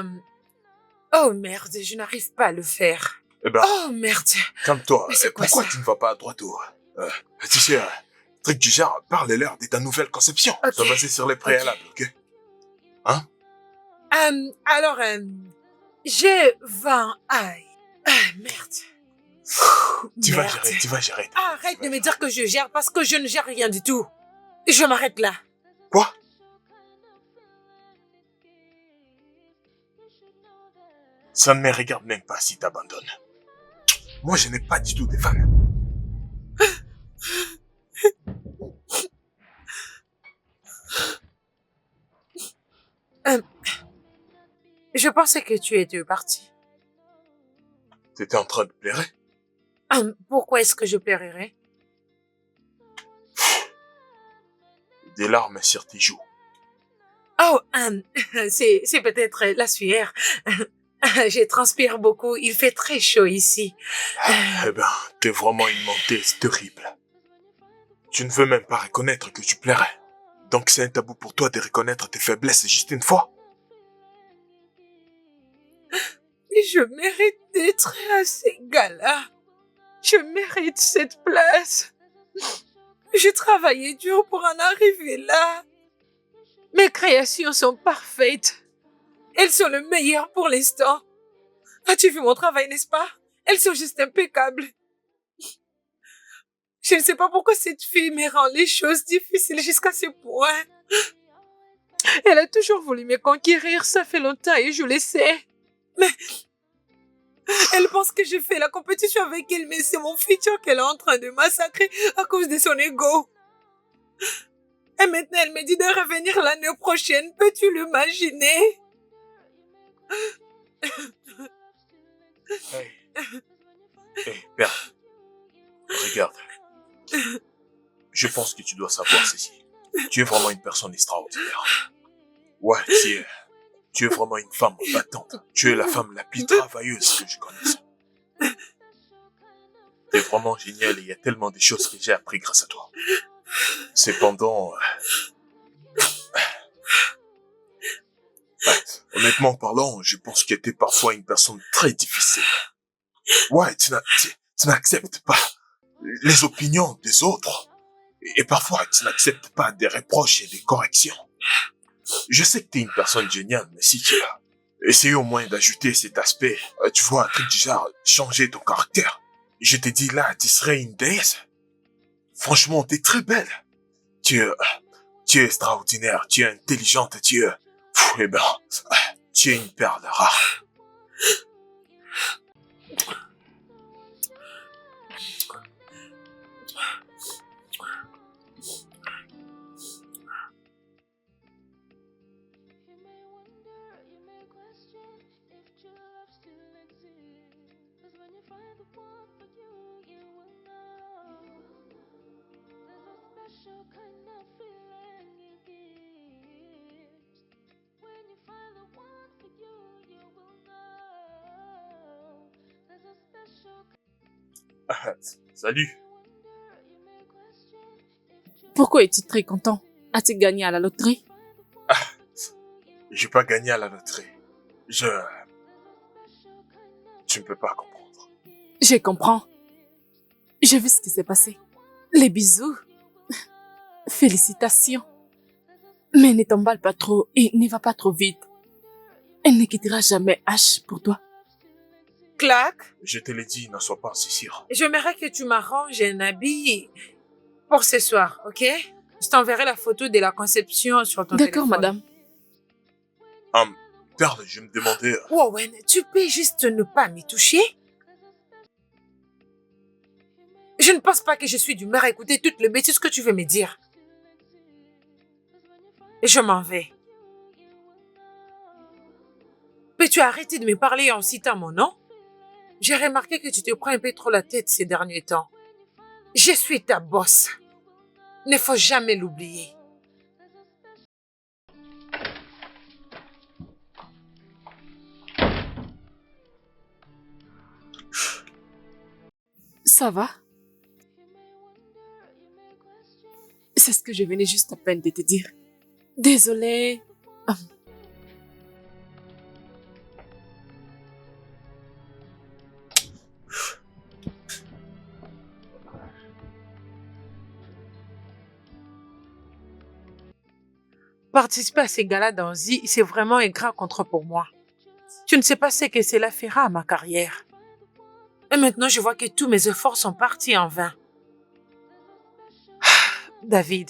Oh merde, je n'arrive pas à le faire. Eh ben, Oh merde. calme-toi. Mais c'est quoi Pourquoi ça? tu ne vas pas à droite au... Tu sais, truc du genre, parle-leur de ta nouvelle conception. Ok. Ça basé sur les préalables, ok? Alors, j'ai 20... Aïe. Ah, merde. Tu vas Merde. gérer, tu vas gérer. Arrête de me dire que je gère parce que je ne gère rien du tout. Je m'arrête là. Quoi? Ça ne me regarde même pas si t'abandonnes. Moi, je n'ai pas du tout de fans. Je pensais que tu étais parti. T'étais en train de pleurer? Pourquoi est-ce que je pleurerais? Des larmes sur tes joues. Oh, c'est peut-être la sueur. Je transpire beaucoup. Il fait très chaud ici. Eh ben, t'es vraiment une menteuse terrible. Tu ne veux même pas reconnaître que tu plairais. Donc c'est un tabou pour toi de reconnaître tes faiblesses juste une fois. Je mérite d'être à ces gars-là. Je mérite cette place. J'ai travaillé dur pour en arriver là. Mes créations sont parfaites. Elles sont le meilleur pour l'instant. As-tu vu mon travail, n'est-ce pas? Elles sont juste impeccables. Je ne sais pas pourquoi cette fille me rend les choses difficiles jusqu'à ce point. Elle a toujours voulu me conquérir, ça fait longtemps et je le sais. Mais elle pense que je fais la compétition avec elle, mais c'est mon futur qu'elle est en train de massacrer à cause de son ego. Et maintenant, elle me dit de revenir l'année prochaine. Peux-tu l'imaginer? Hey. Hey, père. Regarde. Je pense que tu dois savoir ceci. Tu es vraiment une personne extraordinaire. Ouais, tu es vraiment une femme battante. Tu es la femme la plus travailleuse que je connaisse. T'es vraiment géniale et il y a tellement de choses que j'ai appris grâce à toi. Cependant, honnêtement parlant, je pense que t'es parfois une personne très difficile. Ouais, tu n'acceptes pas les opinions des autres. Et parfois, tu n'acceptes pas des reproches et des corrections. Je sais que t'es une personne géniale, mais si tu as essayé au moins d'ajouter cet aspect, tu vois, un truc du genre, changer ton caractère. Je te dis là, tu serais une déesse. Franchement, t'es très belle. Tu es extraordinaire, tu es intelligente, eh ben, tu es une perle rare. Salut. Pourquoi es-tu très content? As-tu gagné à la loterie? J'ai pas gagné à la loterie. Tu ne peux pas comprendre. Je comprends. J'ai vu ce qui s'est passé. Les bisous. Félicitations. Mais ne t'emballe pas trop et ne va pas trop vite. Elle ne quittera jamais H pour toi. Clac. Je te l'ai dit, ne sois pas si sûr. J'aimerais que tu m'arranges un habit pour ce soir, ok? Je t'enverrai la photo de la conception sur ton téléphone. D'accord, madame. Perle, je me demandais... Wowen, tu peux juste ne pas m'y toucher? Je ne pense pas que je suis d'humeur à écouter toutes les bêtises que tu veux me dire. Je m'en vais. Peux-tu arrêter de me parler en citant mon nom? J'ai remarqué que tu te prends un peu trop la tête ces derniers temps. Je suis ta boss. Ne faut jamais l'oublier. Ça va? C'est ce que je venais juste à peine de te dire. Désolée. Participer à ces galas d'Anzi, c'est vraiment un grand contre pour moi. Tu ne sais pas ce que cela fera à ma carrière. Et maintenant, je vois que tous mes efforts sont partis en vain. David,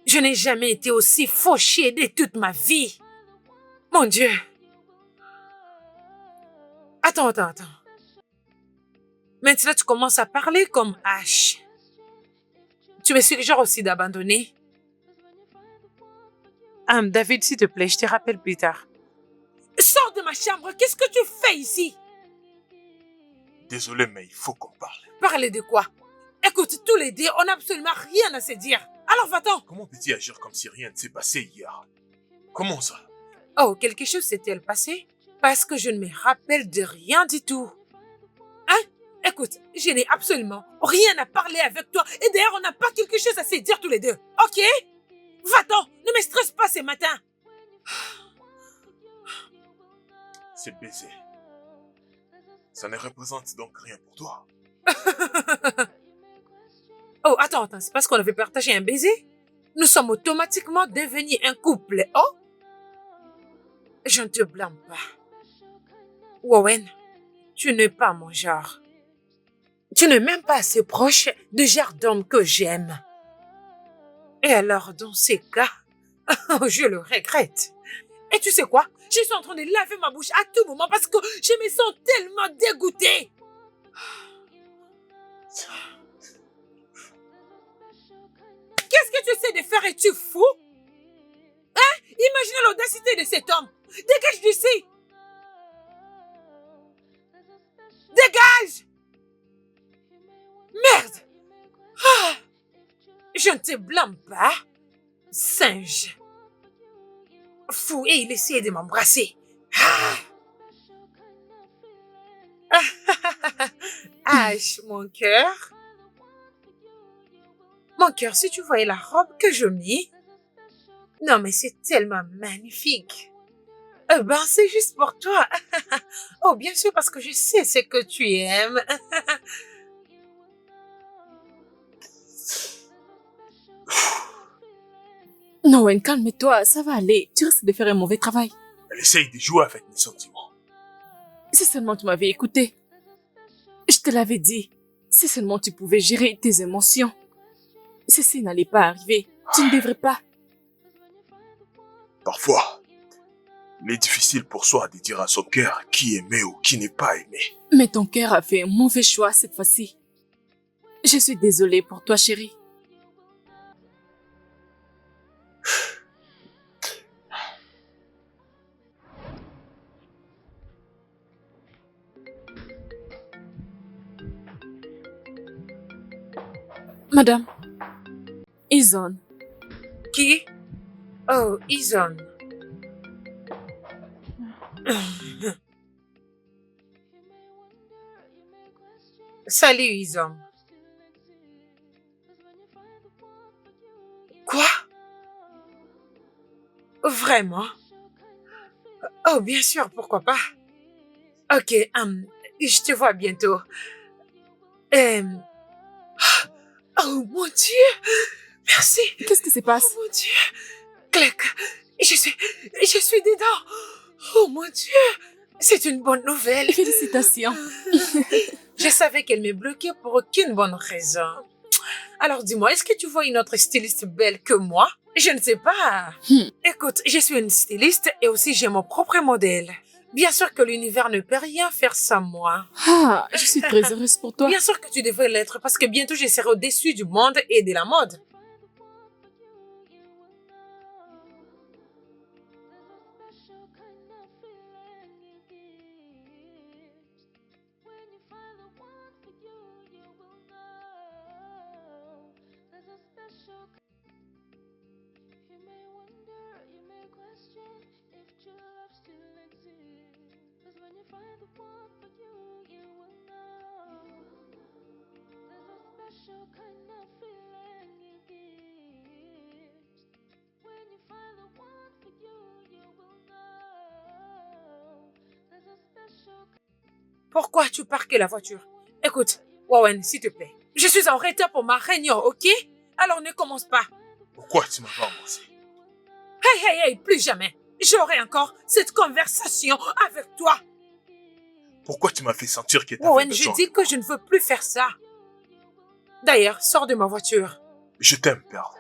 je n'ai jamais été aussi fauchée de toute ma vie. Mon Dieu. Attends. Maintenant, tu commences à parler comme H. Tu me suggères aussi d'abandonner. David, s'il te plaît, je te rappelle plus tard. Sors de ma chambre, qu'est-ce que tu fais ici? Désolé, mais il faut qu'on parle. Parler de quoi? Écoute, tous les deux, on n'a absolument rien à se dire. Alors va-t'en. Comment peux-tu agir comme si rien ne s'est passé hier? Comment ça? Oh, quelque chose s'est-elle passé? Parce que je ne me rappelle de rien du tout. Hein? Écoute, je n'ai absolument rien à parler avec toi. Et d'ailleurs, on n'a pas quelque chose à se dire tous les deux. Ok? Va-t'en, ne me stresse pas ce matin. C'est baiser. Ça ne représente donc rien pour toi. Oh, attends, c'est parce qu'on avait partagé un baiser? Nous sommes automatiquement devenus un couple, oh? Je ne te blâme pas. Owen, tu n'es pas mon genre. Tu n'es même pas assez proche du genre d'homme que j'aime. Et alors, dans ces cas, je le regrette. Et tu sais quoi? Je suis en train de laver ma bouche à tout moment parce que je me sens tellement dégoûtée. Qu'est-ce que tu essaies de faire? Es-tu fou? Hein? Imagine l'audacité de cet homme. Dégage d'ici. Dégage! Merde! Ah! Je ne te blâme pas, singe. Fou, et il essayait de m'embrasser. Ah! H, mon cœur. Mon cœur, si tu voyais la robe que je mis. Non, mais c'est tellement magnifique. Ben, c'est juste pour toi. Oh, bien sûr, parce que je sais ce que tu aimes. Non, Wen, calme-toi, ça va aller. Tu risques de faire un mauvais travail. Elle essaye de jouer avec mes sentiments. Si seulement tu m'avais écouté. Je te l'avais dit. Si seulement tu pouvais gérer tes émotions. Ceci n'allait pas arriver. Tu ne devrais pas. Parfois, il est difficile pour soi de dire à son cœur qui aimer ou qui n'est pas aimé. Mais ton cœur a fait un mauvais choix cette fois-ci. Je suis désolée pour toi, chérie. Madame, Izon. Qui? Oh, Izon. Salut, Izon. Quoi? Vraiment? Oh, bien sûr, pourquoi pas? Ok, je te vois bientôt. Oh, mon Dieu! Merci! Qu'est-ce qui se passe? Oh, mon Dieu! Clac! Je suis dedans! Oh, mon Dieu! C'est une bonne nouvelle! Félicitations. Je savais qu'elle me bloquait pour aucune bonne raison. Alors dis-moi, est-ce que tu vois une autre styliste belle que moi? Je ne sais pas. Écoute, je suis une styliste et aussi j'ai mon propre modèle. Bien sûr que l'univers ne peut rien faire sans moi. Ah, je suis très heureuse pour toi. Bien sûr que tu devrais l'être parce que bientôt je serai au-dessus du monde et de la mode. pourquoi tu parquais la voiture? Écoute, Warren, s'il te plaît. Je suis en retard pour ma réunion, ok? Alors ne commence pas. Pourquoi tu m'as pas embrassé? Hey, plus jamais. J'aurai encore cette conversation avec toi. Pourquoi tu m'as fait sentir que t'avais Warren, besoin je dis de que moi? je ne veux plus faire ça. D'ailleurs, sors de ma voiture. Je t'aime, Pearl.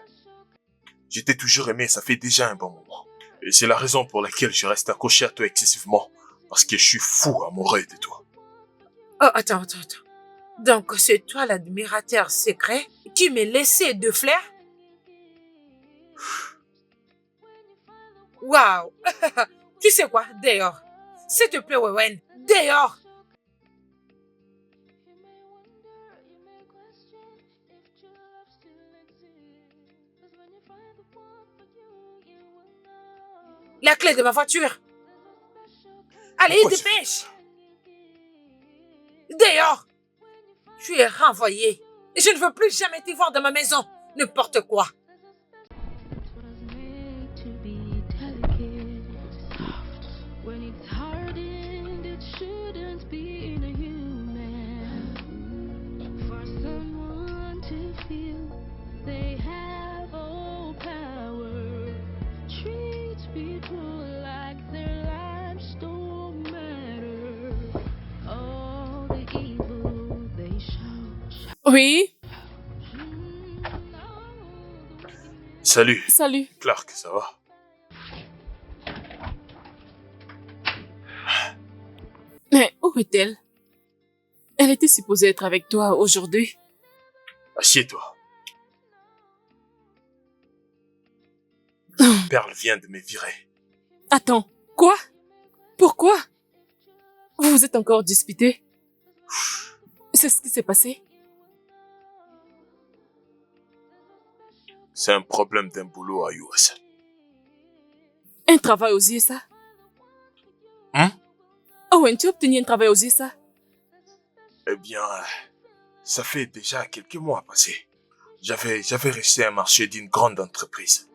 Je t'ai toujours aimé, ça fait déjà un bon moment. Et c'est la raison pour laquelle je reste accroché à toi excessivement. Parce que je suis fou amoureux de toi. Oh, attends. Donc, c'est toi l'admirateur secret qui m'est laissé de flair? Waouh! Tu sais quoi? Dehors. S'il te plaît, Warren. Dehors! La clé de ma voiture. Allez, Pourquoi tu dépêche! Dehors! Tu es renvoyé. Et je ne veux plus jamais te voir dans ma maison. N'importe quoi. What I was made to be delicate, soft. When it's hardened, it shouldn't be inhuman. For someone to feel they have all power, treat people like their lives don't matter. All the evil they show. Oui, Salut, salut. Clark, ça va? Mais où est-elle? Elle était supposée être avec toi aujourd'hui. Assieds-toi. Pearl vient de me virer. Attends, quoi? Pourquoi? Vous vous êtes encore disputé? C'est ce qui s'est passé? C'est un problème d'un boulot à US. Un travail aux USA? Hein? Owen, tu as obtenu un travail aux USA? Eh bien, ça fait déjà quelques mois passés. J'avais reçu un marché d'une grande entreprise.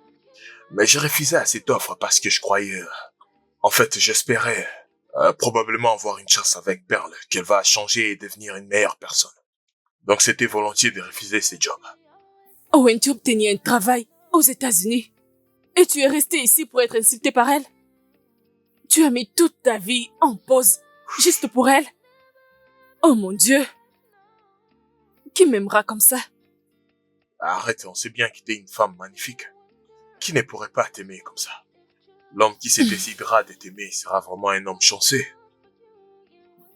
Mais j'ai refusé à cette offre parce que je croyais... en fait, j'espérais probablement avoir une chance avec Pearl, qu'elle va changer et devenir une meilleure personne. Donc c'était volontiers de refuser ce job. Owen, tu as obtenu un travail aux États-Unis. Et tu es resté ici pour être insulté par elle? Tu as mis toute ta vie en pause, juste pour elle? Oh mon Dieu! Qui m'aimera comme ça? Arrête, on sait bien que t'es une femme magnifique. Qui ne pourrait pas t'aimer comme ça? L'homme qui se décidera de t'aimer sera vraiment un homme chanceux.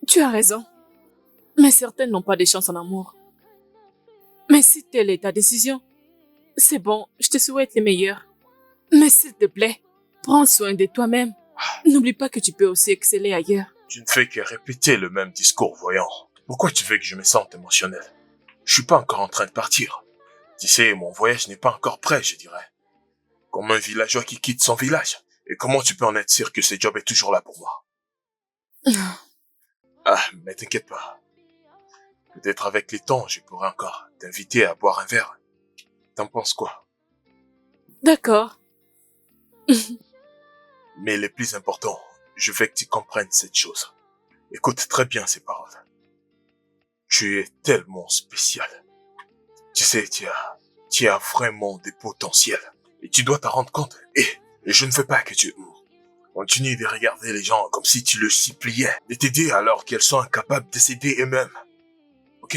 Tu as raison. Mais certaines n'ont pas de chance en amour. Mais si telle est ta décision, c'est bon, je te souhaite le meilleur. Mais s'il te plaît, prends soin de toi-même. N'oublie pas que tu peux aussi exceller ailleurs. Tu ne fais que répéter le même discours, voyons. Pourquoi tu veux que je me sente émotionnel? Je suis pas encore en train de partir. Tu sais, mon voyage n'est pas encore prêt, je dirais. Comme un villageois qui quitte son village. Et comment tu peux en être sûr que ce job est toujours là pour moi? Ah, mais t'inquiète pas. Peut-être avec le temps, je pourrais encore t'inviter à boire un verre. T'en penses quoi? D'accord. Mais le plus important, je veux que tu comprennes cette chose. Écoute très bien ces paroles. Tu es tellement spécial. Tu sais, tu as vraiment des potentiels. Et tu dois t'en rendre compte. Et je ne veux pas que tu continues de regarder les gens comme si tu le suppliais de t'aider alors qu'elles sont incapables de s'aider eux-mêmes. Ok?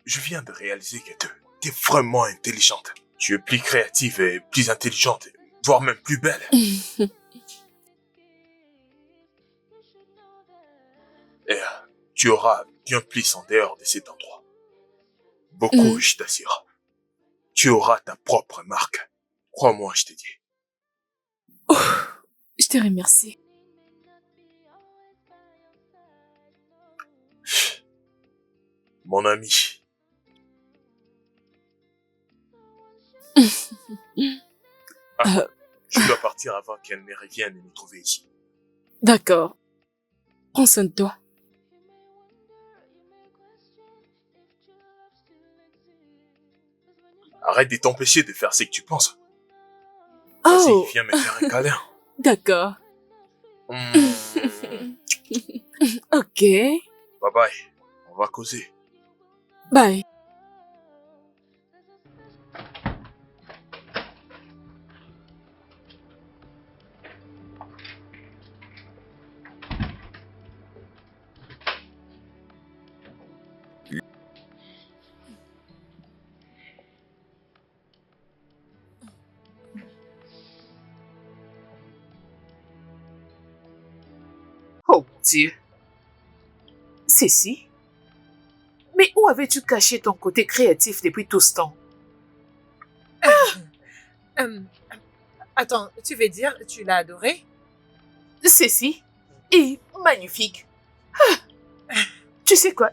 Je viens de réaliser que tu es vraiment intelligente. Tu es plus créative et plus intelligente, voire même plus belle. Et tu auras bien plus en dehors de cet endroit. Beaucoup, je t'assure. Tu auras ta propre marque. Crois-moi, je te dis. Oh, je te remercie. Mon ami. Je dois partir avant qu'elle ne revienne et me trouver ici. D'accord. Prends soin de toi. Arrête de t'empêcher de faire ce que tu penses. Oh, Vas-y, viens me faire un câlin. d'accord. Hmm. Ok. Bye bye. On va causer. Bye. Oh mon Dieu. Cécile? Mais où avais-tu caché ton côté créatif depuis tout ce temps? Attends, tu veux dire, tu l'as adoré? Cécile est magnifique. Ah. Tu sais quoi?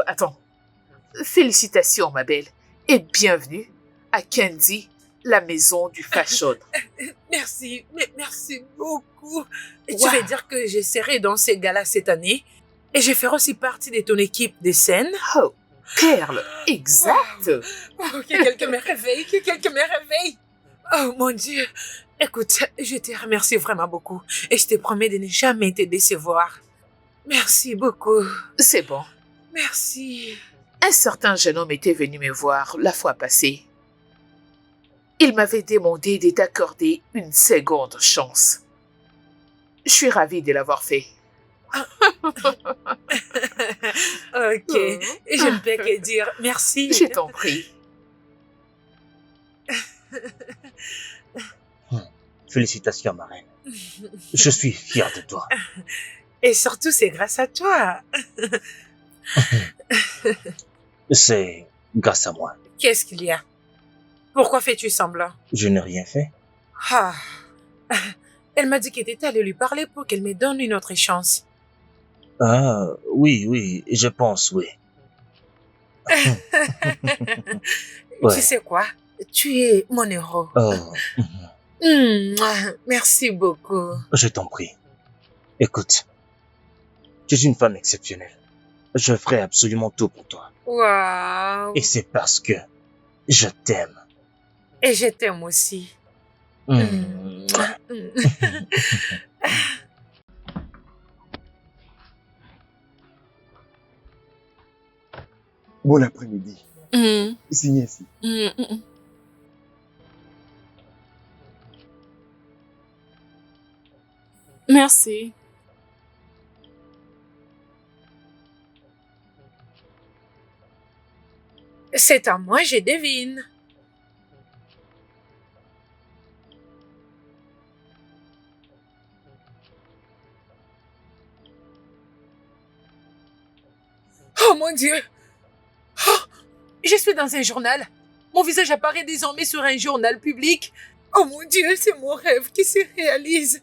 Attends. Félicitations, ma belle, et bienvenue à Candy, la maison du fashion. Merci, mais merci beaucoup. Et Wow. tu veux dire que j'essaierai dans ces galas cette année et je ferai aussi partie de ton équipe de scène? Oh, Perle, exact. Oh, que quelqu'un me réveille, que quelqu'un me réveille. Oh mon Dieu. Écoute, je te remercie vraiment beaucoup et je te promets de ne jamais te décevoir. Merci beaucoup. C'est bon. Merci. Un certain jeune homme était venu me voir la fois passée. Il m'avait demandé de t'accorder une seconde chance. Je suis ravie de l'avoir fait. Ok, je ne peux que dire merci. Je t'en prie. Félicitations, ma reine. Je suis fier de toi. Et surtout, c'est grâce à toi. C'est grâce à moi. Qu'est-ce qu'il y a? Pourquoi fais-tu semblant? Je n'ai rien fait. Ah. Elle m'a dit qu'elle était allée lui parler pour qu'elle me donne une autre chance. Ah, oui, je pense, oui. Ouais. Tu sais quoi? Tu es mon héros. Oh, Merci beaucoup. je t'en prie. Écoute, tu es une femme exceptionnelle. Je ferai absolument tout pour toi. Waouh. Et c'est parce que je t'aime. Et je t'aime aussi. Bon après-midi. Mm, Signez ici. mm, mm. Merci. C'est à moi, je devine. Oh mon Dieu! Oh, je suis dans un journal. Mon visage apparaît désormais sur un journal public. Oh mon Dieu, c'est mon rêve qui se réalise.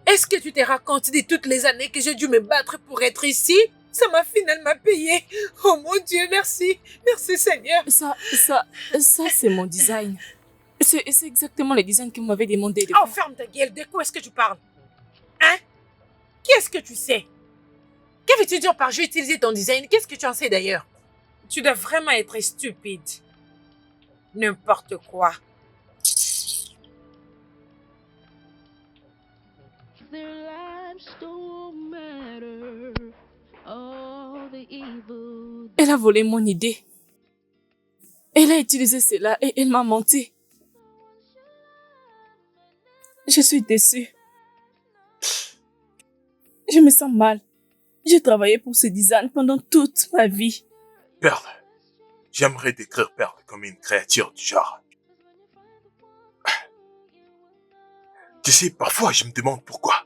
Est-ce que tu te rends compte de toutes les années que j'ai dû me battre pour être ici? Ça m'a finalement payé. Oh mon Dieu, merci. Merci Seigneur. Ça, c'est mon design. C'est exactement le design que vous m'avez demandé de Oh, faire. ferme ta gueule. De quoi est-ce que tu parles? Hein? Qu'est-ce que tu sais? Que veux-tu dire par j'ai utilisé ton design? Qu'est-ce que tu en sais d'ailleurs? Tu dois vraiment être stupide. N'importe quoi. Their lives don't matter. All the evil. Elle a volé mon idée. Elle a utilisé cela et elle m'a menti. Je suis déçue. Je me sens mal. J'ai travaillé pour ce design pendant toute ma vie. Perle. J'aimerais décrire Perle comme une créature du genre. Tu sais, parfois je me demande pourquoi.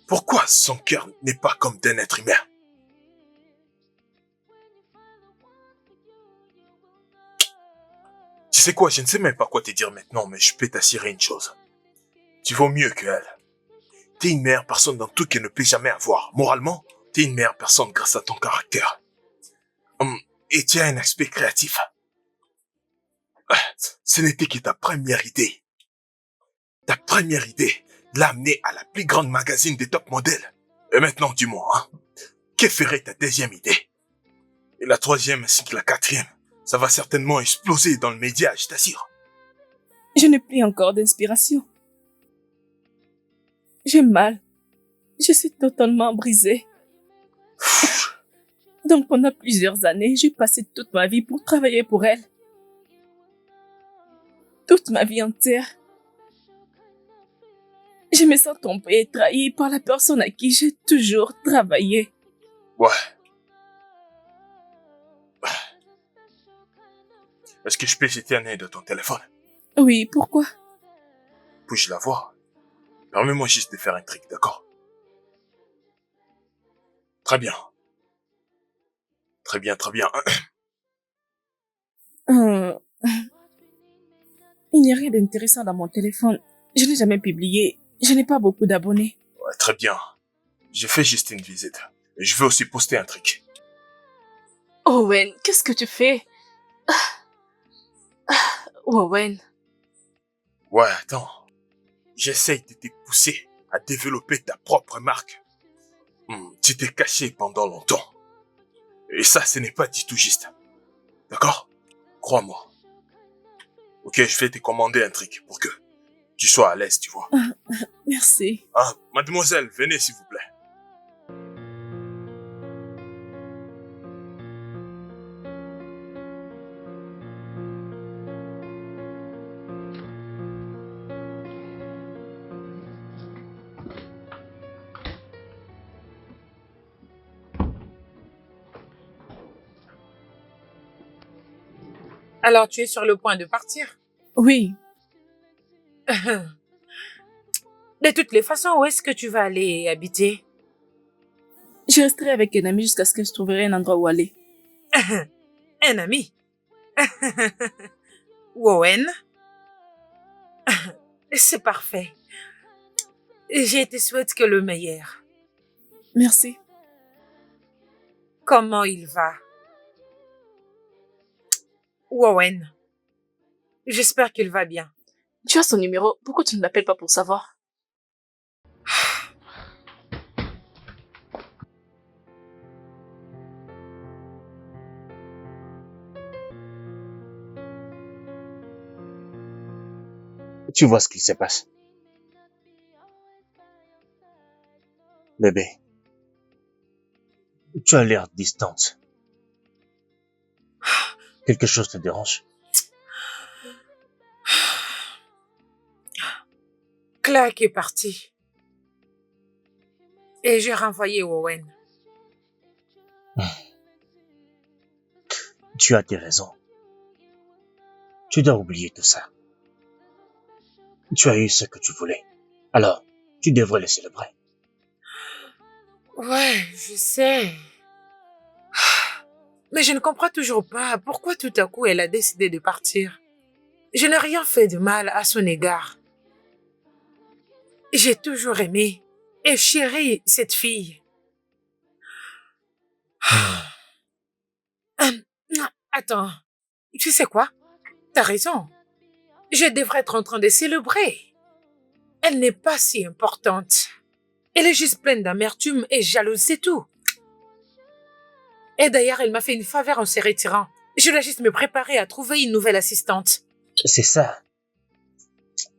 Pourquoi son cœur n'est pas comme d'un être humain? Tu sais quoi, je ne sais même pas quoi te dire maintenant, mais je peux t'assurer une chose. Tu vaux mieux qu'elle. T'es une meilleure personne dans tout qu'elle ne peut jamais avoir. Moralement, t'es une meilleure personne grâce à ton caractère. Et tu as un aspect créatif. Ce n'était que ta première idée. Ta première idée l'a amené à la plus grande magazine des top modèles. Et maintenant, dis-moi, hein, que ferait ta deuxième idée? Et la troisième ainsi que la quatrième, ça va certainement exploser dans le média, je t'assure. Je n'ai plus encore d'inspiration. J'ai mal. Je suis totalement brisée. Donc pendant plusieurs années, j'ai passé toute ma vie pour travailler pour elle. Toute ma vie entière. Je me sens trompée et trahie par la personne à qui j'ai toujours travaillé. Ouais. Est-ce que je peux jeter un œil de ton téléphone? Oui, pourquoi? Puis-je la voir? Permets-moi juste de faire un truc, d'accord? Très bien. Très bien, très bien. Il n'y a rien d'intéressant dans mon téléphone. Je n'ai jamais publié. Je n'ai pas beaucoup d'abonnés. Ouais, très bien. Je fais juste une visite. Et je veux aussi poster un truc. Owen, qu'est-ce que tu fais? Owen. Ouais, attends. J'essaye de te pousser à développer ta propre marque. Tu t'es caché pendant longtemps. Et ça, ce n'est pas du tout juste. D'accord? Crois-moi. Ok, je vais te commander un truc pour que tu sois à l'aise, tu vois. Merci. Ah, mademoiselle, venez s'il vous plaît. Alors, tu es sur le point de partir? Oui, De toutes les façons, où est-ce que tu vas aller habiter? je resterai avec un ami jusqu'à ce que je trouverai un endroit où aller. Un ami? Owen? C'est parfait. Je te souhaite que le meilleur. Merci. Comment il va? Owen. J'espère qu'il va bien. Tu as son numéro. Pourquoi tu ne l'appelles pas pour savoir? Tu vois ce qui se passe. Bébé, tu as l'air distante. Quelque chose te dérange? Clark est parti. Et j'ai renvoyé Owen. Tu as tes raisons. Tu dois oublier tout ça. Tu as eu ce que tu voulais. Alors, tu devrais le célébrer. Ouais, je sais. Mais je ne comprends toujours pas pourquoi tout à coup elle a décidé de partir. Je n'ai rien fait de mal à son égard. J'ai toujours aimé et chéri cette fille. Attends, tu sais quoi? T'as raison. Je devrais être en train de célébrer. Elle n'est pas si importante. Elle est juste pleine d'amertume et jalouse, c'est tout. Et d'ailleurs, elle m'a fait une faveur en se retirant. Je dois juste me préparer à trouver une nouvelle assistante. C'est ça.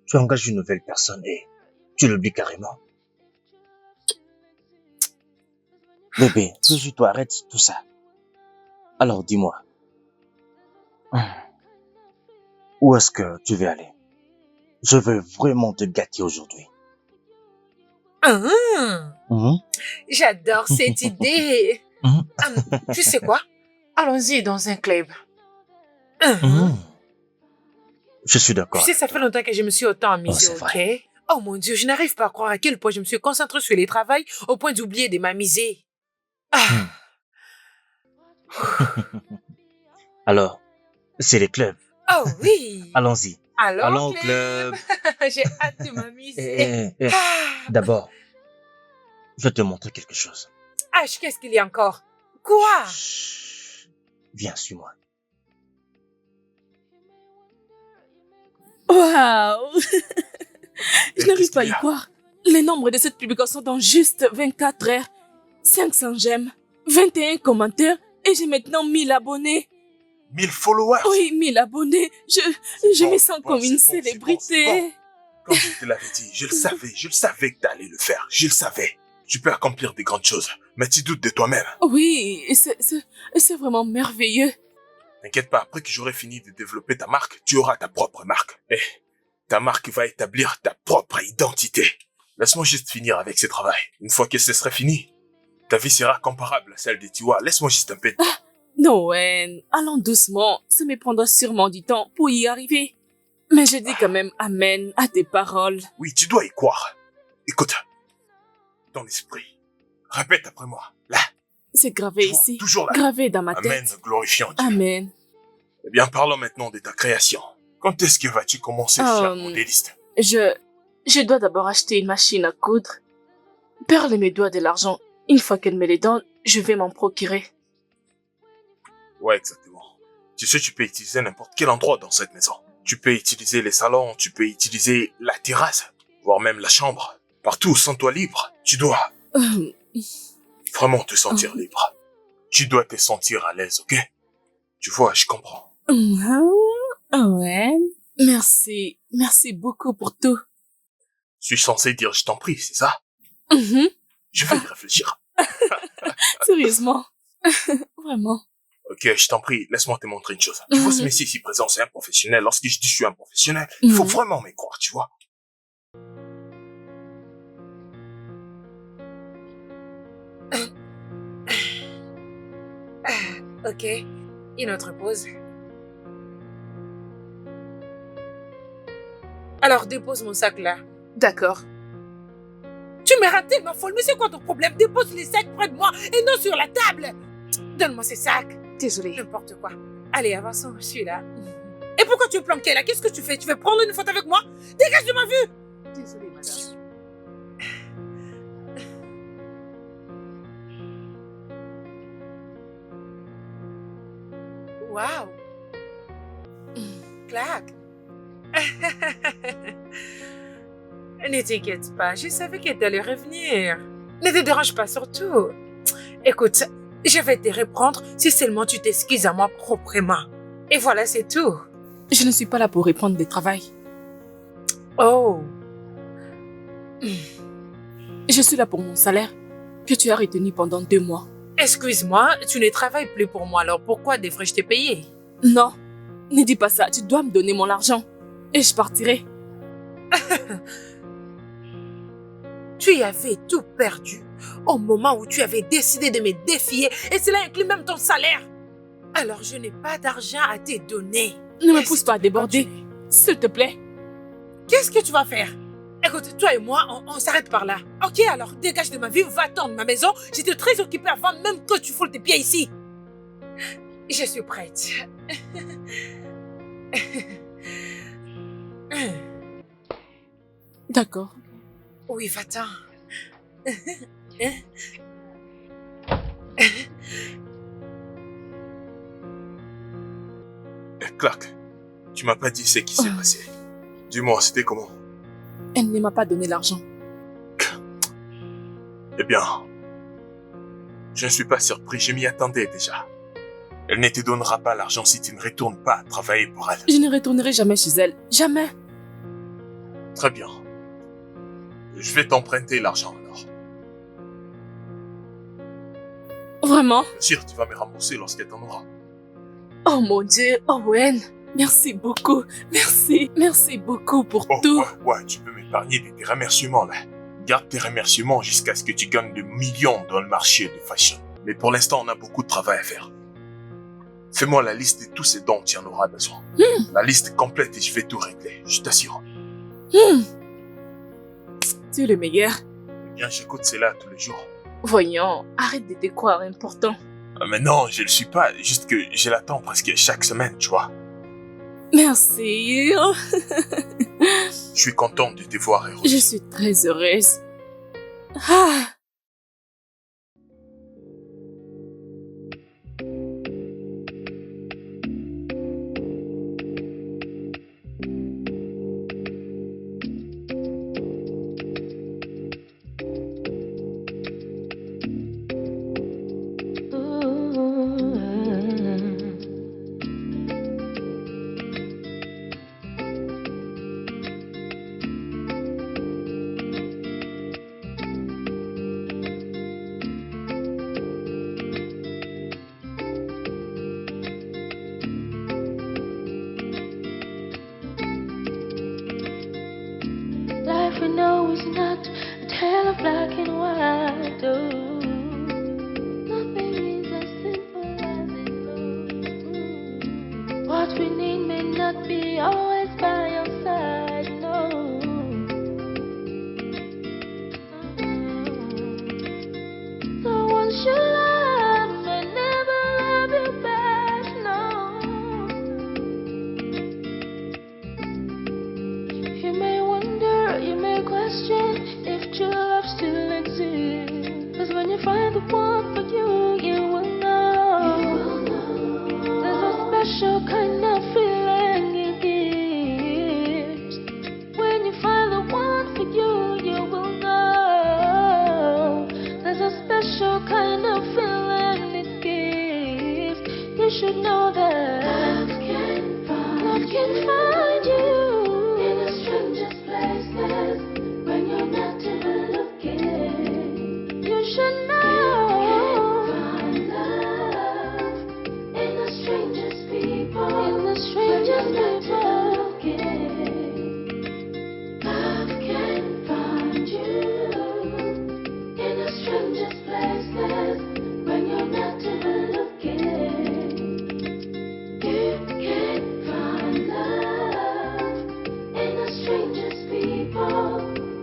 Tu engages une nouvelle personne et tu l'oublies carrément. Bébé, toujours-toi, arrête tout ça. Alors dis-moi, où est-ce que tu veux aller? Je veux vraiment te gâter aujourd'hui. J'adore cette idée. Tu sais quoi? Allons-y dans un club. Je suis d'accord. Tu sais, ça fait longtemps que je me suis autant amusée, c'est vrai. ok? Oh mon Dieu, je n'arrive pas à croire à quel point je me suis concentrée sur les travail au point d'oublier de m'amuser. Alors, c'est les clubs. Oh oui. Allons-y. Alors, Allons au club. J'ai hâte de m'amuser. D'abord, je vais te montrer quelque chose. Qu'est-ce qu'il y a encore? Quoi? Chut. Viens, suis-moi. Waouh! Je n'arrive qu'est-ce pas à qu'il y y a? croire. Les nombres de cette publication dans juste 24 heures. 500 j'aime, 21 commentaires et j'ai maintenant 1000 abonnés. 1000 followers. Oui, 1000 abonnés. Je Bon, me sens bon, comme une c'est bon, célébrité. c'est bon. Comme je te l'avais dit, je le savais que tu allais le faire. Je le savais. Tu peux accomplir des grandes choses. Mais tu doutes de toi-même. Oui, c'est vraiment merveilleux. T'inquiète pas, après que j'aurai fini de développer ta marque, tu auras ta propre marque. Et ta marque va établir ta propre identité. Laisse-moi juste finir avec ce travail. Une fois que ce sera fini, ta vie sera comparable à celle de Tiwa. Laisse-moi juste un peu de temps. Noël, allons doucement. Ça me prendra sûrement du temps pour y arriver. Mais je dis quand même amen à tes paroles. Oui, tu dois y croire. Écoute, ton esprit, répète après moi. Là, C'est gravé tu vois, ici, toujours là. gravé dans ma Amen, tête. glorifiant Dieu. Amen. Eh bien, parlons maintenant de ta création. Quand est-ce que vas-tu commencer, cher modéliste? Je dois d'abord acheter une machine à coudre. Perle me doit de l'argent. Une fois qu'elle me les donne, je vais m'en procurer. Ouais, exactement. Tu sais, tu peux utiliser n'importe quel endroit dans cette maison. Tu peux utiliser les salons, tu peux utiliser la terrasse, voire même la chambre. Partout, sens-toi libre. Tu dois vraiment te sentir libre. Tu dois te sentir à l'aise, ok? Tu vois, je comprends. Ouais. Merci. Merci beaucoup pour tout. Je suis censé dire je t'en prie, c'est ça? Je vais y réfléchir. Sérieusement. Vraiment. Ok, je t'en prie, laisse-moi te montrer une chose. Tu vois, ce messier ici présent, c'est un professionnel. Lorsque je dis je suis un professionnel, il faut vraiment me croire, tu vois. Ok, une autre pause. Alors dépose mon sac là. D'accord. Tu me rends tellement folle, mais c'est quoi ton problème? Dépose les sacs près de moi et non sur la table. Donne-moi ces sacs. Désolée. N'importe quoi. Allez, avançons, je suis là. Et pourquoi tu es planqué là? Qu'est-ce que tu fais? Tu veux prendre une photo avec moi? Dégage de ma vue! Désolée, madame. Waouh! Claque! Ne t'inquiète pas, je savais qu'elle allait revenir. Ne te dérange pas surtout. Écoute, je vais te reprendre si seulement tu t'excuses à moi proprement. Et voilà, c'est tout. Je ne suis pas là pour répondre des travail. Oh! Je suis là pour mon salaire que tu as retenu pendant 2 mois. Excuse-moi, tu ne travailles plus pour moi, alors pourquoi devrais-je te payer? Non, ne dis pas ça. Tu dois me donner mon argent. Et je partirai. Tu avais tout perdu au moment où tu avais décidé de me défier et cela inclut même ton salaire. Alors je n'ai pas d'argent à te donner. Ne me Et pousse si pas à tu peux déborder. continuer, S'il te plaît. qu'est-ce que tu vas faire? Écoute, toi et moi, on s'arrête par là. Ok, alors dégage de ma vie, va-t'en de ma maison. J'étais très occupée avant même que tu foules tes pieds ici. Je suis prête. D'accord. Oui, va-t'en. Clark, tu m'as pas dit ce qui s'est passé. Dis-moi, c'était comment? Elle ne m'a pas donné l'argent. Eh bien, je ne suis pas surpris, je m'y attendais déjà. Elle ne te donnera pas l'argent si tu ne retournes pas travailler pour elle. Je ne retournerai jamais chez elle. Jamais. Très bien. Je vais t'emprunter l'argent alors. Vraiment. Bien sûr, tu vas me rembourser lorsqu'elle t'en aura. Oh mon Dieu, Owen. Merci beaucoup. Merci. Merci beaucoup pour Oh, tout. ouais, tu peux m'épargner de tes remerciements là. Garde tes remerciements jusqu'à ce que tu gagnes des millions dans le marché de fashion. Mais pour l'instant, on a beaucoup de travail à faire. Fais-moi la liste de tous ces dont tu en auras besoin. La liste complète et je vais tout régler, je t'assure. Tu es le meilleur. Eh bien, j'écoute cela tous les jours. Voyons, arrête de te croire important. Mais non, je le suis pas, juste que je l'attends presque chaque semaine, tu vois. Merci. Je suis content de te voir heureuse. Je suis très heureuse. Ah. question if true love still exists. 'Cause when you find the one for you, you will know. There's a special kind of feeling it gives. When you find the one for you, you will know. There's a special kind of feeling it gives. You should know that love can find you in the strangest places when you're not even looking. You should know find love in the strangest people, in the strangest people looking. Love can find you in the strangest places when you're not even looking. You can find love in the strangest people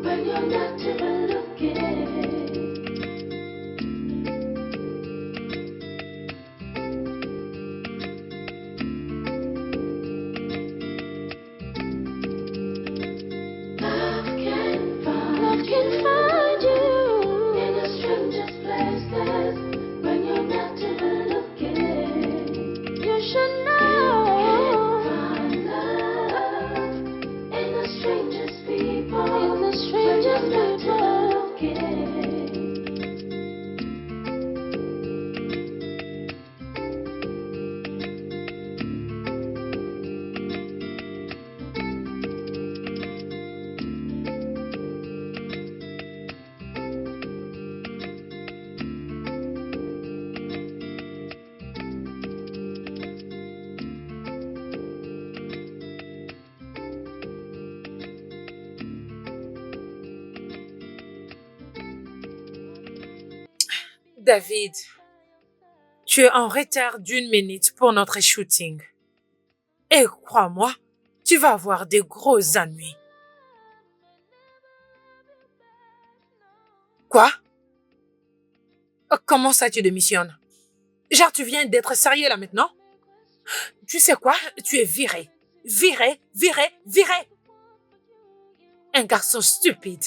when you're not even looking. Love can find you in the strangest places when you're not even looking. You should know find love in the strangest people, in the strangest people looking. David, tu es en retard d'1 minute pour notre shooting. Et crois-moi, tu vas avoir des gros ennuis. Quoi? Comment ça tu démissionnes? Genre tu viens d'être sérieux là maintenant? Tu sais quoi? Tu es viré. Viré, viré, viré. Un garçon stupide.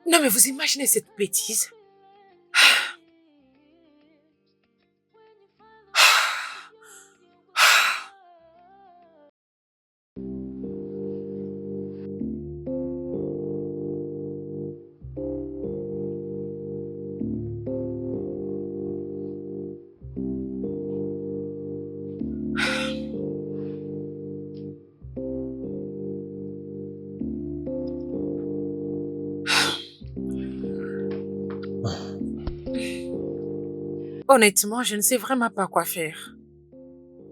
Non mais vous imaginez cette bêtise? Honnêtement, je ne sais vraiment pas quoi faire.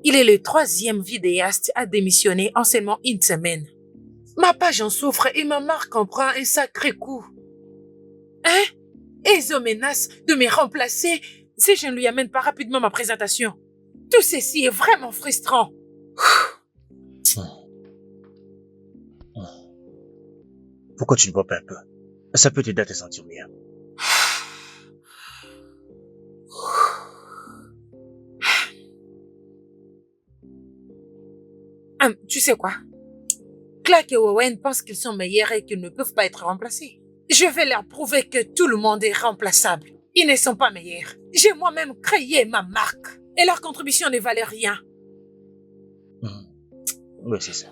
Il est le 3e vidéaste à démissionner en seulement 1 semaine. Ma page en souffre et ma marque en prend un sacré coup. Hein? Et ils menacent de me remplacer si je ne lui amène pas rapidement ma présentation. Tout ceci est vraiment frustrant. Pourquoi tu ne bois pas un peu? Ça peut t'aider à te sentir mieux. Tu sais quoi? Clark et Owen pensent qu'ils sont meilleurs et qu'ils ne peuvent pas être remplacés. Je vais leur prouver que tout le monde est remplaçable. Ils ne sont pas meilleurs. J'ai moi-même créé ma marque et leur contribution ne valait rien. Oui, c'est ça.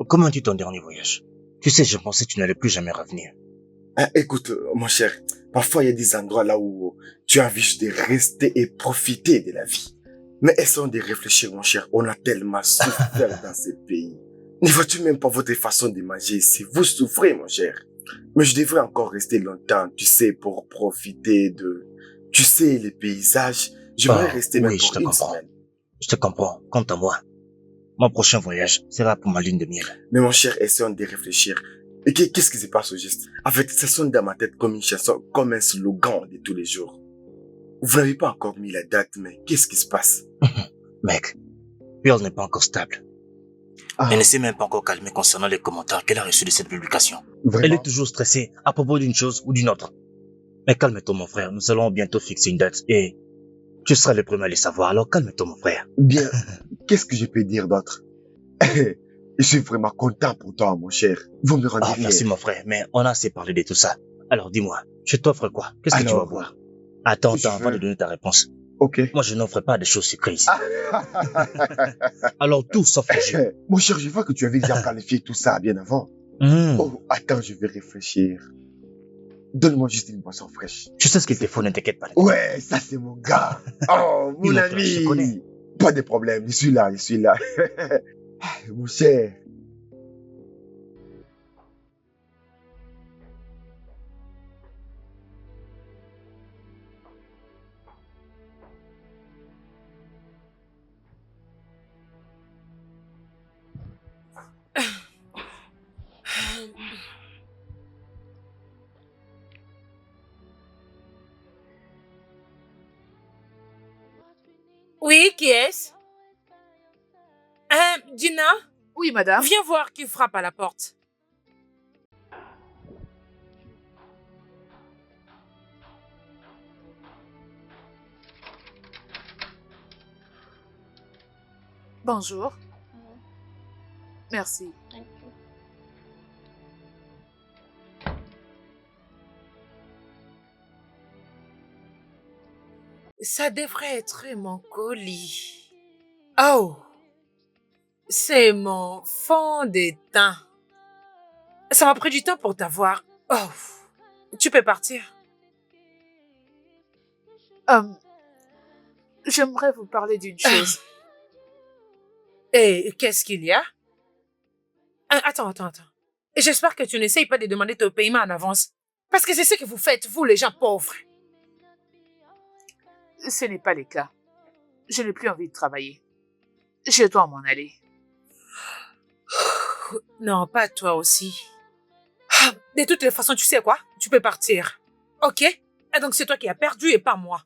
Comment tu ton dernier voyage? Tu sais, je pensais que tu n'allais plus jamais revenir. Écoute, mon cher, parfois il y a des endroits là où tu as envie juste de rester et profiter de la vie. Mais essayons de réfléchir, mon cher. On a tellement souffert dans ce pays. Ne vois-tu même pas votre façon de manger ici? Vous souffrez, mon cher. Mais je devrais encore rester longtemps, tu sais, pour profiter de, tu sais, les paysages. J'aimerais rester même pour une semaine. Je te comprends. Quant à moi, mon prochain voyage sera pour ma lune de miel. Mais mon cher, essayons de réfléchir. Et qu'est-ce qui se passe au juste? En fait, ça sonne dans ma tête comme une chanson, comme un slogan de tous les jours. Vous n'avez pas encore mis la date, mais qu'est-ce qui se passe? Mec, Pearl n'est pas encore stable. Elle ne s'est même pas encore calmée concernant les commentaires qu'elle a reçus de cette publication. Vraiment? Elle est toujours stressée à propos d'une chose ou d'une autre. Mais calme-toi, mon frère, nous allons bientôt fixer une date et Tu seras le premier à le savoir, alors calme-toi, mon frère. Bien, qu'est-ce que je peux dire d'autre? Je suis vraiment content pour toi, mon cher. Vous me rendez Ah, fier. merci, mon frère, mais on a assez parlé de tout ça. Alors, dis-moi, je t'offre quoi? Qu'est-ce que tu vas Alors, boire? Attends, je avant de veux- donner ta réponse. Ok. Moi, je n'offre pas de choses sucrées ici. Alors, tout sauf le jus. Mon cher, je vois que tu avais déjà planifié tout ça bien avant. Oh, attends, je vais réfléchir. Donne-moi juste une boisson fraîche. Tu sais ce qu'il te faut, ne t'inquiète pas. Ouais, ça c'est mon gars. Oh, mon Dis-moi, frère, ami. je te connais. Pas de problème, je suis là, je suis là. Mon cher. Oui, qui est-ce? Dina, Oui, madame. viens voir qui frappe à la porte. Bonjour. Merci. Ça devrait être mon colis. Oh, c'est mon fond de teint. Ça m'a pris du temps pour t'avoir. Oh, tu peux partir. J'aimerais vous parler d'une chose. Et qu'est-ce qu'il y a? Attends. J'espère que tu n'essayes pas de demander ton paiement en avance. Parce que c'est ce que vous faites, vous les gens pauvres. Ce n'est pas le cas. Je n'ai plus envie de travailler. Je dois m'en aller. Non, pas toi aussi. De toutes les façons, tu sais quoi? Tu peux partir. Ok? Et donc c'est toi qui as perdu et pas moi.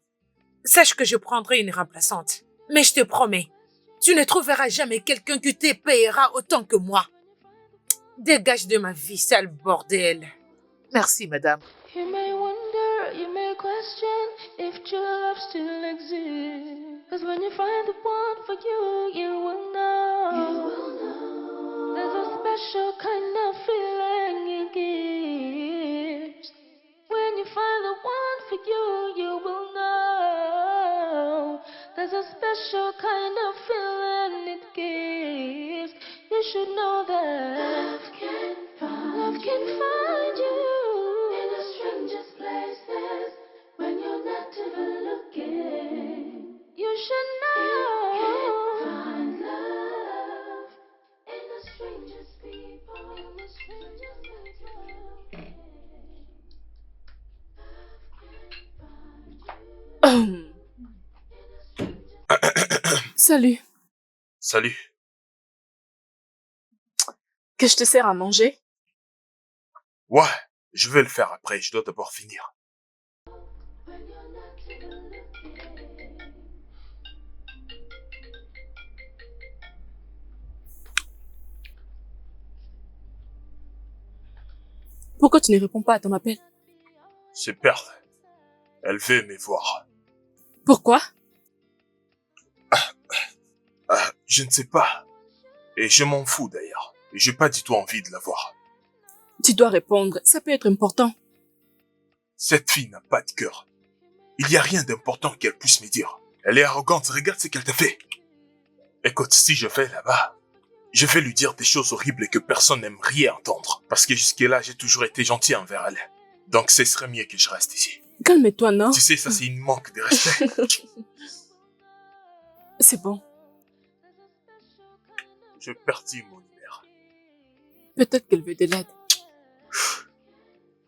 Sache que je prendrai une remplaçante. Mais je te promets, tu ne trouveras jamais quelqu'un qui te payera autant que moi. Dégage de ma vie, sale bordel. Merci, madame. You may wonder, you may question if true love still exists. 'Cause when you find the one for you, you will know. There's a special kind of feeling it gives. When you find the one for you, you will know. There's a special kind of feeling it gives. You should know that love can find you in the strangest places when you're not even looking. You should know you can find love in the strangest people, in the strangest people. Salut. Salut. Que je te sers à manger? Ouais, je vais le faire après, je dois d'abord finir. Pourquoi tu ne réponds pas à ton appel? C'est Perle. Elle veut me voir. Pourquoi? Je ne sais pas. Et je m'en fous d'ailleurs. Et j'ai pas du tout envie de la voir. Tu dois répondre, ça peut être important. Cette fille n'a pas de cœur. Il n'y a rien d'important qu'elle puisse me dire. Elle est arrogante, regarde ce qu'elle t'a fait. Écoute, si je vais là-bas, je vais lui dire des choses horribles que personne n'aimerait entendre. Parce que jusque-là, j'ai toujours été gentil envers elle. Donc ce serait mieux que je reste ici. Calme-toi, non? Tu sais, ça c'est une manque de respect. C'est bon. Je perdis mon numéro. Peut-être qu'elle veut de l'aide.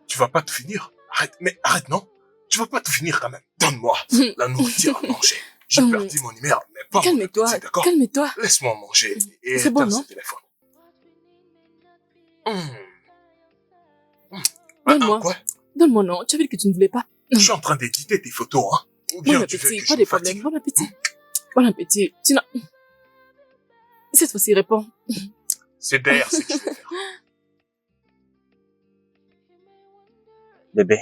Tu vas pas tout finir? Arrête, mais arrête, non? Tu vas pas tout finir quand même. Donne-moi la nourriture à manger. J'ai perdu mon numéro, mais pas mon Calme-toi, appétit, d'accord? calme-toi. Laisse-moi manger et C'est bon, éteins non? ce téléphone. Donne-moi. Quoi? Donne-moi, non. Tu as vu que tu ne voulais pas. Je suis en train d'éditer tes photos, hein? Ou bien Bon tu veux appétit, que pas je de me problème. fatigue? Bon appétit. Bon appétit. Tu n'as... Cette fois-ci, réponds. C'est d'ailleurs ce que je vais faire. Bébé,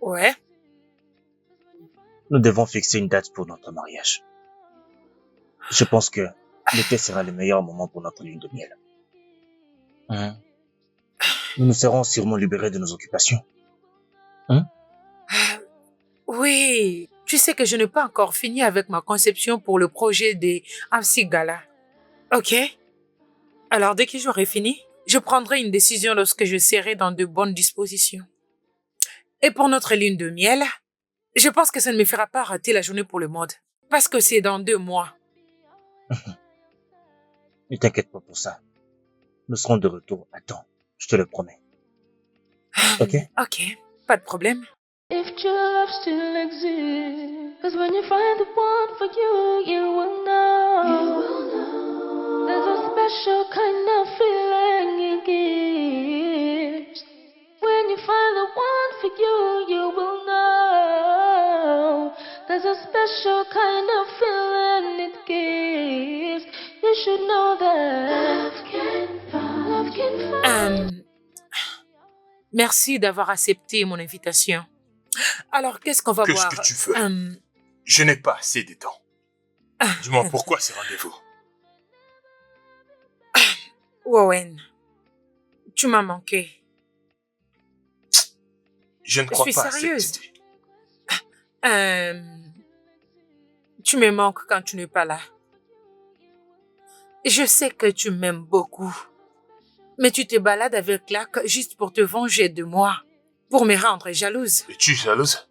Ouais. Nous devons fixer une date pour notre mariage. Je pense que l'été sera le meilleur moment pour notre lune de miel. Nous nous serons sûrement libérés de nos occupations. Oui, tu sais que je n'ai pas encore fini avec ma conception pour le projet des MC Gala. Ok? Alors, dès que j'aurai fini, je prendrai une décision lorsque je serai dans de bonnes dispositions. Et pour notre lune de miel, je pense que ça ne me fera pas rater la journée pour le mode. Parce que c'est dans 2 mois. Ne t'inquiète pas pour ça. Nous serons de retour à temps. Je te le promets. Ok? Ok, pas de problème. If true love still exists, 'cause when you find the one for you, you will know. There's a special kind of feeling it gives. When you find the one for you, you will know. There's a special kind of feeling it gives. You should know that love can find. Merci d'avoir accepté mon invitation. Alors, qu'est-ce qu'on va Qu'est-ce boire? que tu veux? Je n'ai pas assez de temps. Dis-moi pourquoi ces rendez-vous? Wowen, tu m'as manqué. Je ne Je crois suis pas à sérieuse. cette idée. Tu me manques quand tu n'es pas là. Je sais que tu m'aimes beaucoup. Mais tu te balades avec Clark juste pour te venger de moi. Pour me rendre jalouse. Es-tu jalouse?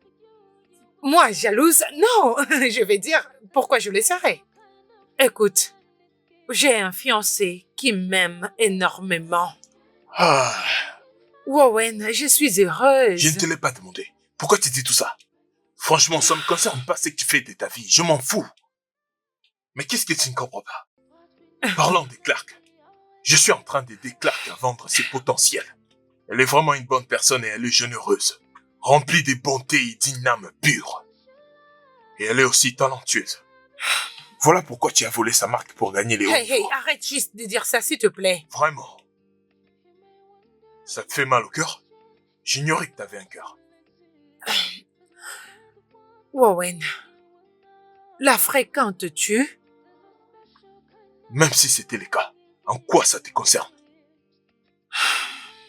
Moi, jalouse? Non, je vais dire pourquoi je le serais. Écoute, j'ai un fiancé qui m'aime énormément. Ah, Wowen, je suis heureuse. je ne te l'ai pas demandé. Pourquoi tu dis tout ça? Franchement, ça ne me concerne pas ce que tu fais de ta vie. Je m'en fous. Mais qu'est-ce que tu ne comprends pas? Parlons de Clark. Je suis en train d'aider Clark à vendre ses potentiels. Elle est vraiment une bonne personne et elle est généreuse, remplie de bonté et d'une âme pure. Et elle est aussi talentueuse. Voilà pourquoi tu as volé sa marque pour gagner les hauts Hey, niveaux. arrête juste de dire ça, s'il te plaît. Vraiment. Ça te fait mal au cœur? J'ignorais que t'avais un cœur. Wowen, la fréquentes-tu? Même si c'était le cas, en quoi ça te concerne?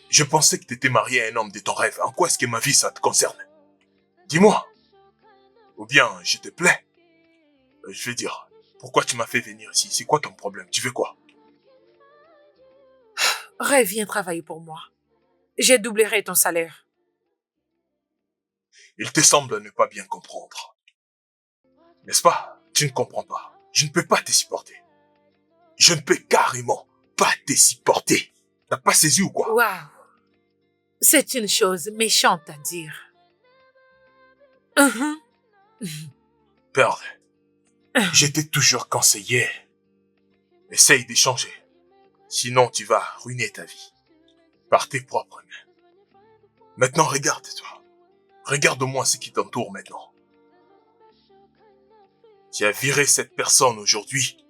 Je pensais que t'étais marié à un homme de ton rêve. En quoi est-ce que ma vie, ça te concerne? Dis-moi. Ou bien, je te plais. Je vais dire, pourquoi tu m'as fait venir ici? C'est quoi ton problème? Tu veux quoi? Reviens travailler pour moi. Je doublerai ton salaire. Il te semble ne pas bien comprendre. N'est-ce pas? Tu ne comprends pas. Je ne peux pas te supporter. Je ne peux carrément pas te supporter. T'as pas saisi ou quoi? Waouh! C'est une chose méchante à dire. Pearl, je t'ai toujours conseillé. Essaye d'échanger. Sinon, tu vas ruiner ta vie. Par tes propres mains. Maintenant, regarde-toi. Regarde-moi ce qui t'entoure maintenant. Tu as viré cette personne aujourd'hui.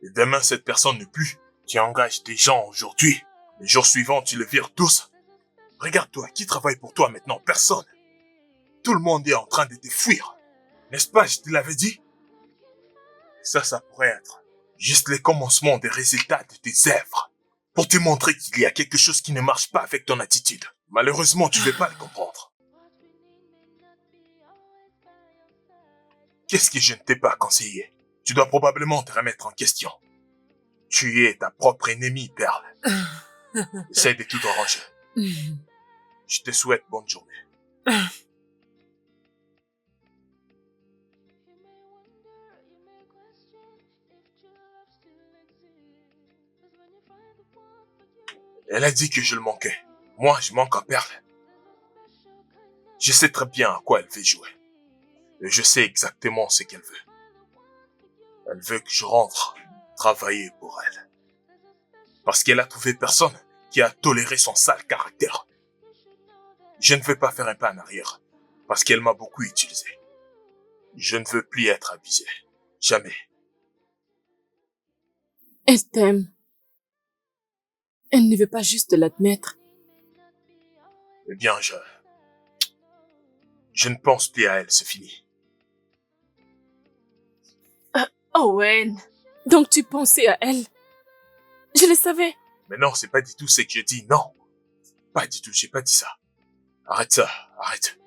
Et demain, cette personne n'est plus. Tu engages des gens aujourd'hui. Les jours suivants, tu les vires tous. Regarde-toi, qui travaille pour toi maintenant? Personne. Tout le monde est en train de te fuir. N'est-ce pas, je te l'avais dit? Ça pourrait être juste le commencement des résultats de tes œuvres. Pour te montrer qu'il y a quelque chose qui ne marche pas avec ton attitude. Malheureusement, tu ne veux pas le comprendre. Qu'est-ce que je ne t'ai pas conseillé? Tu dois probablement te remettre en question. Tu es ta propre ennemie, Pearl. Essaye de tout arranger. Je te souhaite bonne journée. Elle a dit que je le manquais. Moi, je manque à Pearl. Je sais très bien à quoi elle veut jouer. Et je sais exactement ce qu'elle veut. Elle veut que je rentre travailler pour elle. Parce qu'elle a trouvé personne qui a toléré son sale caractère. Je ne veux pas faire un pas en arrière. Parce qu'elle m'a beaucoup utilisé. Je ne veux plus être abusé. Jamais. Elle t'aime. Elle ne veut pas juste l'admettre. Eh bien, je ne pense plus à elle, c'est fini. Owen, donc tu pensais à elle. Je le savais. Mais non, c'est pas du tout ce que je dis, non. Pas du tout, j'ai pas dit ça. Arrête ça, arrête.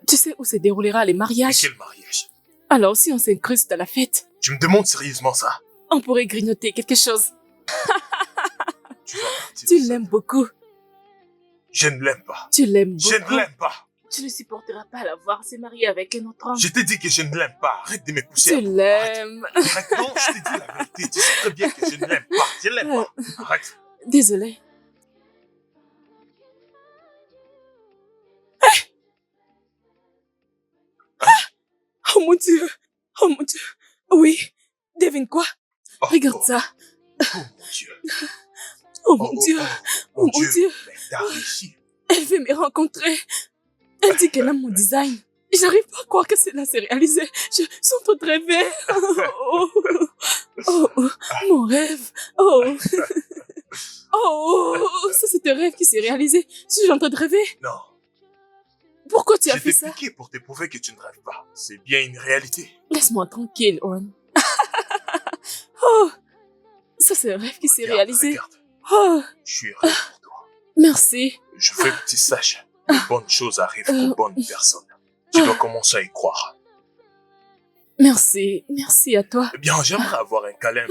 Tu sais où se déroulera les Mais mariages? quel mariage? Alors si on s'incruste à la fête, Tu me demandes sérieusement ça? on pourrait grignoter quelque chose. Tu vas partir. Tu de ça. l'aimes beaucoup. Je ne l'aime pas. Tu l'aimes beaucoup. Je ne l'aime pas. Tu ne supporteras pas la voir se marier avec un autre homme. Je t'ai dit que je ne l'aime pas. Arrête de me pousser. Tu à bout. l'aimes. Arrête. Maintenant, je t'ai dit la vérité. Tu sais très bien que je ne l'aime pas. Je ne l'aime pas. Arrête. Désolée. Oh mon Dieu. Oh mon Dieu. Oui. Devine quoi? Oh, Regarde oh, ça. Oh mon Dieu. Oh mon Dieu. Oh mon Dieu. Mais t'as réussi. Elle veut me rencontrer. Elle dit qu'elle aime mon design. J'arrive pas à croire que cela s'est réalisé. Je suis en train de rêver. Oh, oh, oh, mon rêve. Oh. Oh, ça c'est un rêve qui s'est réalisé. Je suis en train de rêver. Non. Pourquoi tu as Je fait t'ai ça? piqué pour te prouver que tu ne rêves pas. C'est bien une réalité. Laisse-moi tranquille, Owen. Oh, ça c'est un rêve qui s'est Regarde, réalisé. Regarde, Oh, je suis heureux pour toi. merci. Je veux que tu saches. De bonnes choses arrivent aux bonnes personnes. Tu dois commencer à y croire. Merci. Merci à toi. Eh bien, j'aimerais avoir un câlin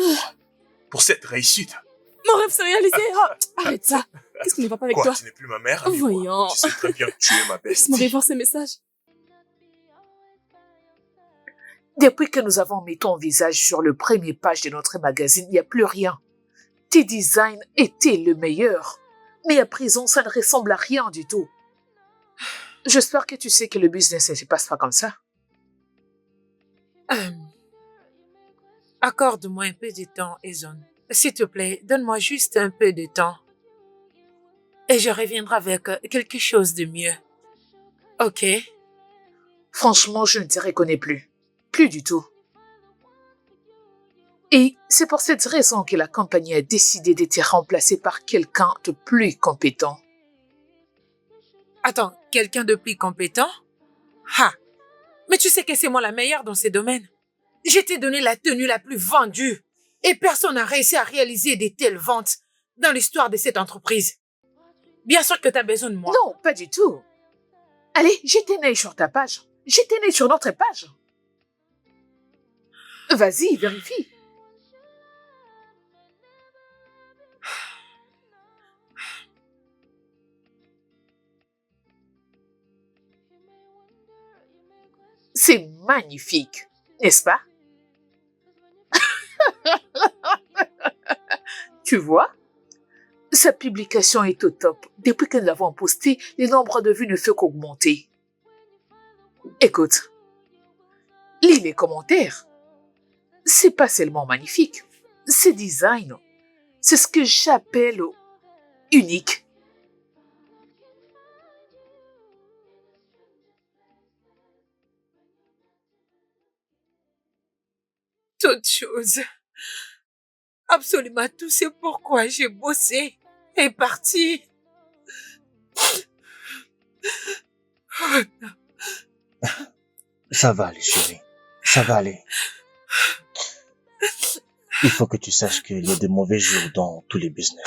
pour cette réussite. Mon rêve s'est réalisé. Oh, arrête ça. Qu'est-ce qui ne va pas avec Quoi, toi? tu n'es plus ma mère, ami, quoi. Voyons. Tu sais très bien que tu es ma Laisse-moi bestie. revoir ces messages. Depuis que nous avons mis ton visage sur le premier page de notre magazine, il n'y a plus rien. Tes designs étaient le meilleur. Mais à présent, ça ne ressemble à rien du tout. J'espère que tu sais que le business ne se passe pas comme ça. Accorde-moi un peu de temps, Ezon. S'il te plaît, donne-moi juste un peu de temps. Et je reviendrai avec quelque chose de mieux. Ok? Franchement, je ne te reconnais plus. Plus du tout. Et c'est pour cette raison que la compagnie a décidé de te remplacer par quelqu'un de plus compétent. Attends, quelqu'un de plus compétent? Ha! Mais tu sais que c'est moi la meilleure dans ces domaines. Je t'ai donné la tenue la plus vendue. Et personne n'a réussi à réaliser de telles ventes dans l'histoire de cette entreprise. Bien sûr que tu as besoin de moi. Non, pas du tout. Allez, jette un œil sur ta page. Jette un œil sur notre page. Vas-y, vérifie. C'est magnifique, n'est-ce pas? Tu vois? Sa publication est au top. Depuis que nous l'avons postée, les nombres de vues ne fait qu'augmenter. Écoute, lis les commentaires. C'est pas seulement magnifique, c'est design. C'est ce que j'appelle unique. Toute chose. Absolument tout c'est pourquoi j'ai bossé et parti. Ça va aller, chérie. Ça va aller. Il faut que tu saches qu'il y a de mauvais jours dans tous les business.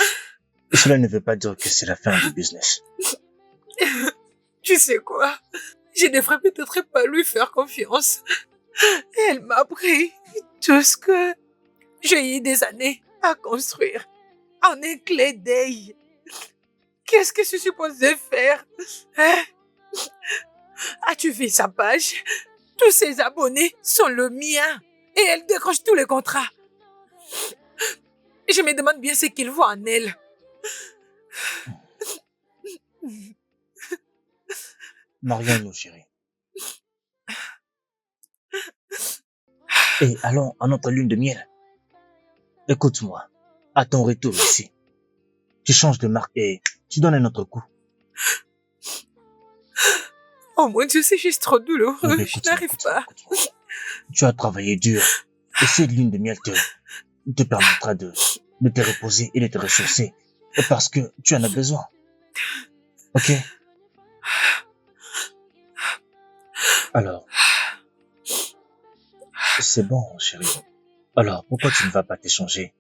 Et cela ne veut pas dire que c'est la fin du business. Tu sais quoi? Je devrais peut-être pas lui faire confiance. Elle m'a pris tout ce que j'ai eu des années à construire en un clin d'œil. Qu'est-ce que je suis supposée faire? Hein? As-tu vu sa page? Tous ses abonnés sont le mien et elle décroche tous les contrats. Je me demande bien ce qu'il voit en elle. Marions-nous, chérie. Et allons à notre lune de miel. Écoute-moi. À ton retour ici, tu changes de marque et tu donnes un autre coup. Oh mon Dieu, c'est juste trop douloureux. Mais Je écoute-moi, n'arrive écoute-moi, pas. écoute-moi. Tu as travaillé dur. Et cette lune de miel te permettra de te reposer et de te ressourcer. Et parce que tu en as besoin. Ok? Alors, c'est bon, chérie. Alors, pourquoi tu ne vas pas t'échanger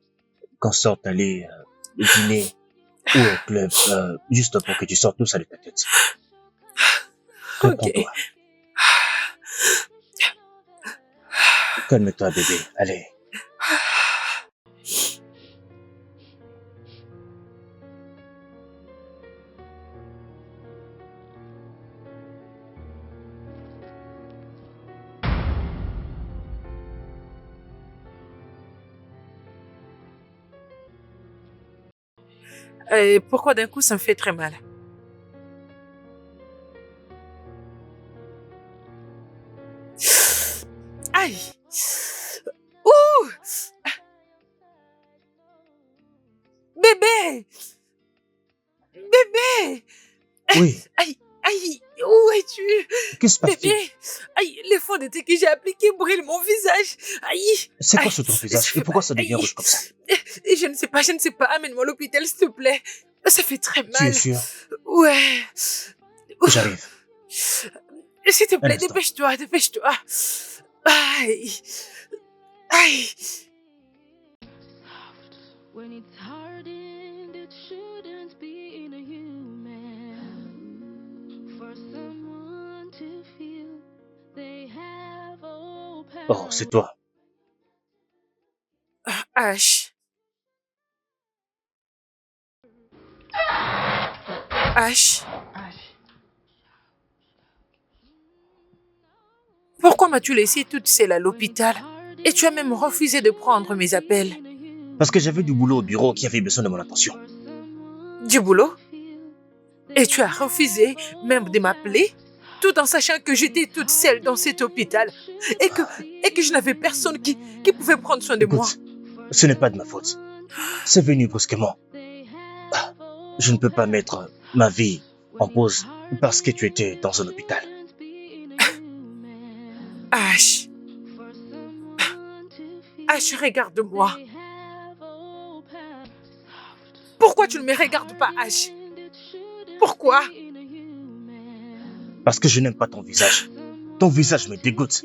qu'on sorte aller dîner ou au club, juste pour que tu sortes tout ça de ta tête? Ok. Reprends-toi. Calme-toi, bébé. Allez. Et pourquoi d'un coup ça me fait très mal? Aïe! Ouh! Bébé! Bébé! Oui, Aïe! Aïe! Où es-tu? que se passe-t-il? Bébé! Aïe! Les fonds de thé que j'ai appliqués brûlent mon visage! Aïe! C'est quoi Aïe! sur ton Ça visage fait et pourquoi mal. ça devient Aïe! rouge comme ça? Je ne sais pas. Amène-moi à l'hôpital, s'il te plaît. Ça fait très Tu es mal. sûr? Ouais. J'arrive. S'il te Un plaît, instant. dépêche-toi, dépêche-toi. Aïe. Aïe. When it's hardened, it shouldn't be inhuman for someone to feel they have all Oh, power. c'est toi. H. H. Pourquoi m'as-tu laissé toute seule à l'hôpital? Et tu as même refusé de prendre mes appels. Parce que j'avais du boulot au bureau qui avait besoin de mon attention. Du boulot? Et tu as refusé même de m'appeler, tout en sachant que j'étais toute seule dans cet hôpital et que je n'avais personne qui pouvait prendre soin de moi. Écoute, ce n'est pas de ma faute. C'est venu brusquement. Je ne peux pas mettre ma vie en pause parce que tu étais dans un hôpital. H. H, regarde-moi. Pourquoi tu ne me regardes pas, H? Pourquoi? Parce que je n'aime pas ton visage. Ton visage me dégoûte.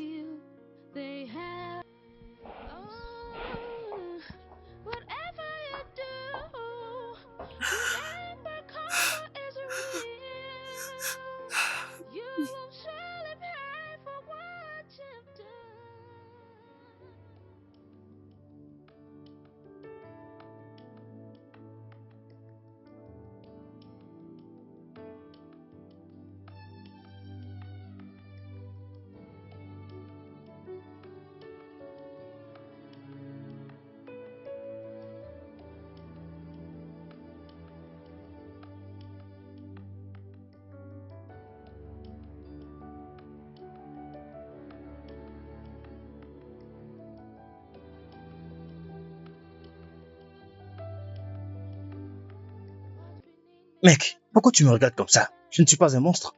Mec, pourquoi tu me regardes comme ça? Je ne suis pas un monstre.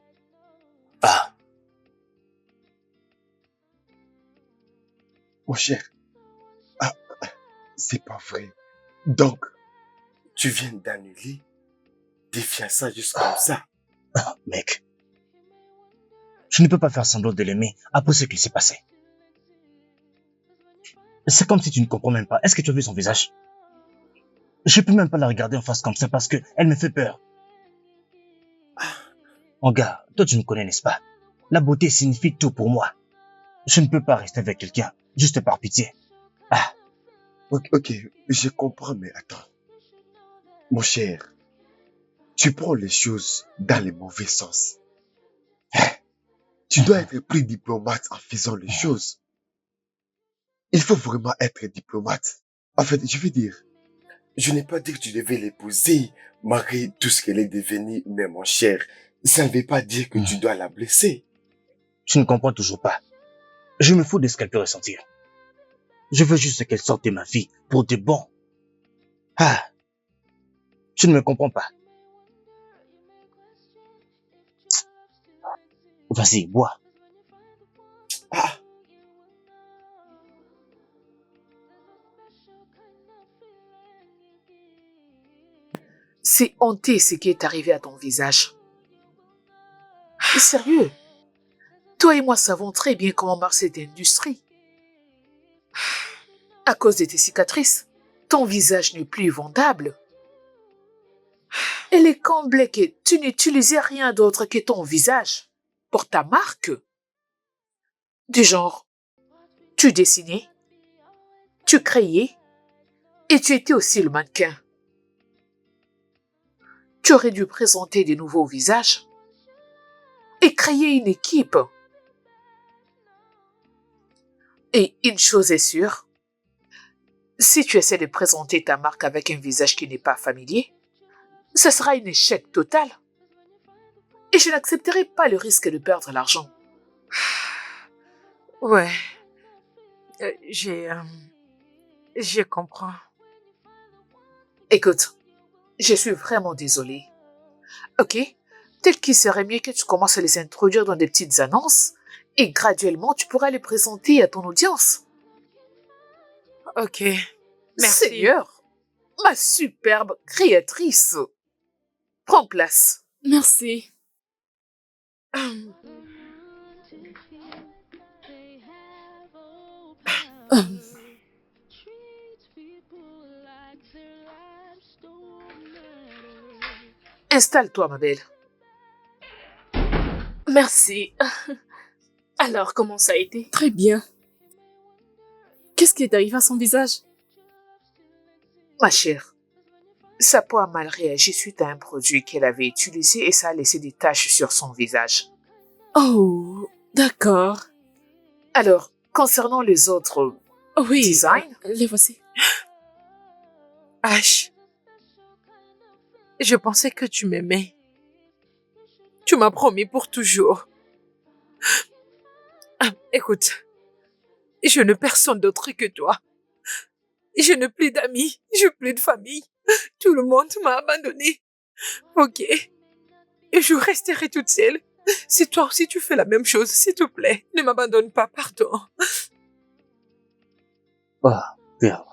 Ah, Mon cher. Ah, c'est pas vrai. Donc, tu viens d'annuler des fiançailles juste comme ça. mec. Je ne peux pas faire semblant de l'aimer après ce qui s'est passé. C'est comme si tu ne comprends même pas. Est-ce que tu as vu son visage? Je peux même pas la regarder en face comme ça parce que elle me fait peur. Mon gars, toi tu me connais, n'est-ce pas? La beauté signifie tout pour moi. Je ne peux pas rester avec quelqu'un juste par pitié. Ah, Ok, je comprends, mais attends. Mon cher, tu prends les choses dans le mauvais sens. Tu dois être plus diplomate en faisant les choses. Il faut vraiment être diplomate. En fait, je veux dire, je n'ai pas dit que tu devais l'épouser, malgré tout ce qu'elle est devenue, mais mon cher, ça ne veut pas dire que tu dois la blesser. tu ne comprends toujours pas. Je me fous de ce qu'elle peut ressentir. Je veux juste qu'elle sorte de ma vie pour de bon. Ah, tu ne me comprends pas. Vas-y, bois. Ah, C'est honteux ce qui est arrivé à ton visage. Et sérieux, toi et moi savons très bien comment marche cette industrie. À cause de tes cicatrices, ton visage n'est plus vendable. Et les combles que tu n'utilisais rien d'autre que ton visage pour ta marque. Du genre, tu dessinais, tu créais et tu étais aussi le mannequin. Tu aurais dû présenter de nouveaux visages et créer une équipe. Et une chose est sûre, si tu essaies de présenter ta marque avec un visage qui n'est pas familier, ce sera un échec total. Et je n'accepterai pas le risque de perdre l'argent. Ouais. Je comprends. Écoute, je suis vraiment désolée. Ok, peut-être qu'il serait mieux que tu commences à les introduire dans des petites annonces et graduellement tu pourras les présenter à ton audience. Ok. Merci. Seigneur, ma superbe créatrice. Prends place. Merci. Installe-toi, ma belle. Merci. Alors, comment ça a été? Très bien. Qu'est-ce qui est arrivé à son visage? Ma chère, sa peau a mal réagi suite à un produit qu'elle avait utilisé et ça a laissé des taches sur son visage. Oh, d'accord. Alors, concernant les autres Oui, designs, les voici. Ash, je pensais que tu m'aimais. Tu m'as promis pour toujours. Écoute, je n'ai personne d'autre que toi. Je n'ai plus d'amis, je n'ai plus de famille. Tout le monde m'a abandonnée. Ok. Et je resterai toute seule. Si toi aussi tu fais la même chose, s'il te plaît, ne m'abandonne pas, pardon. Ah, Perle.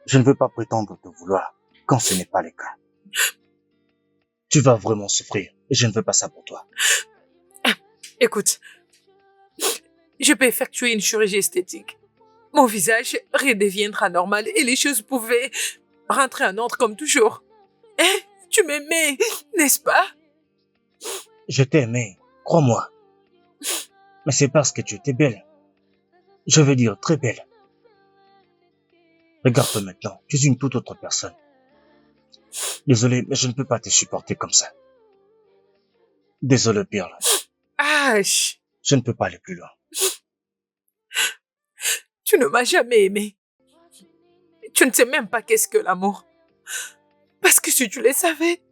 Je ne veux pas prétendre te vouloir quand ce n'est pas le cas. Tu vas vraiment souffrir et je ne veux pas ça pour toi. Écoute, je peux effectuer une chirurgie esthétique. Mon visage redeviendra normal et les choses pouvaient rentrer en ordre comme toujours. Hein? Tu m'aimais, n'est-ce pas? Je t'ai aimé, crois-moi. Mais c'est parce que tu étais belle. Je veux dire très belle. Regarde-toi maintenant, tu es une toute autre personne. Désolé, mais je ne peux pas te supporter comme ça. Désolé, Perle. Ash, Je ne peux pas aller plus loin. tu ne m'as jamais aimé. Tu ne sais même pas qu'est-ce que l'amour. Parce que si tu le savais,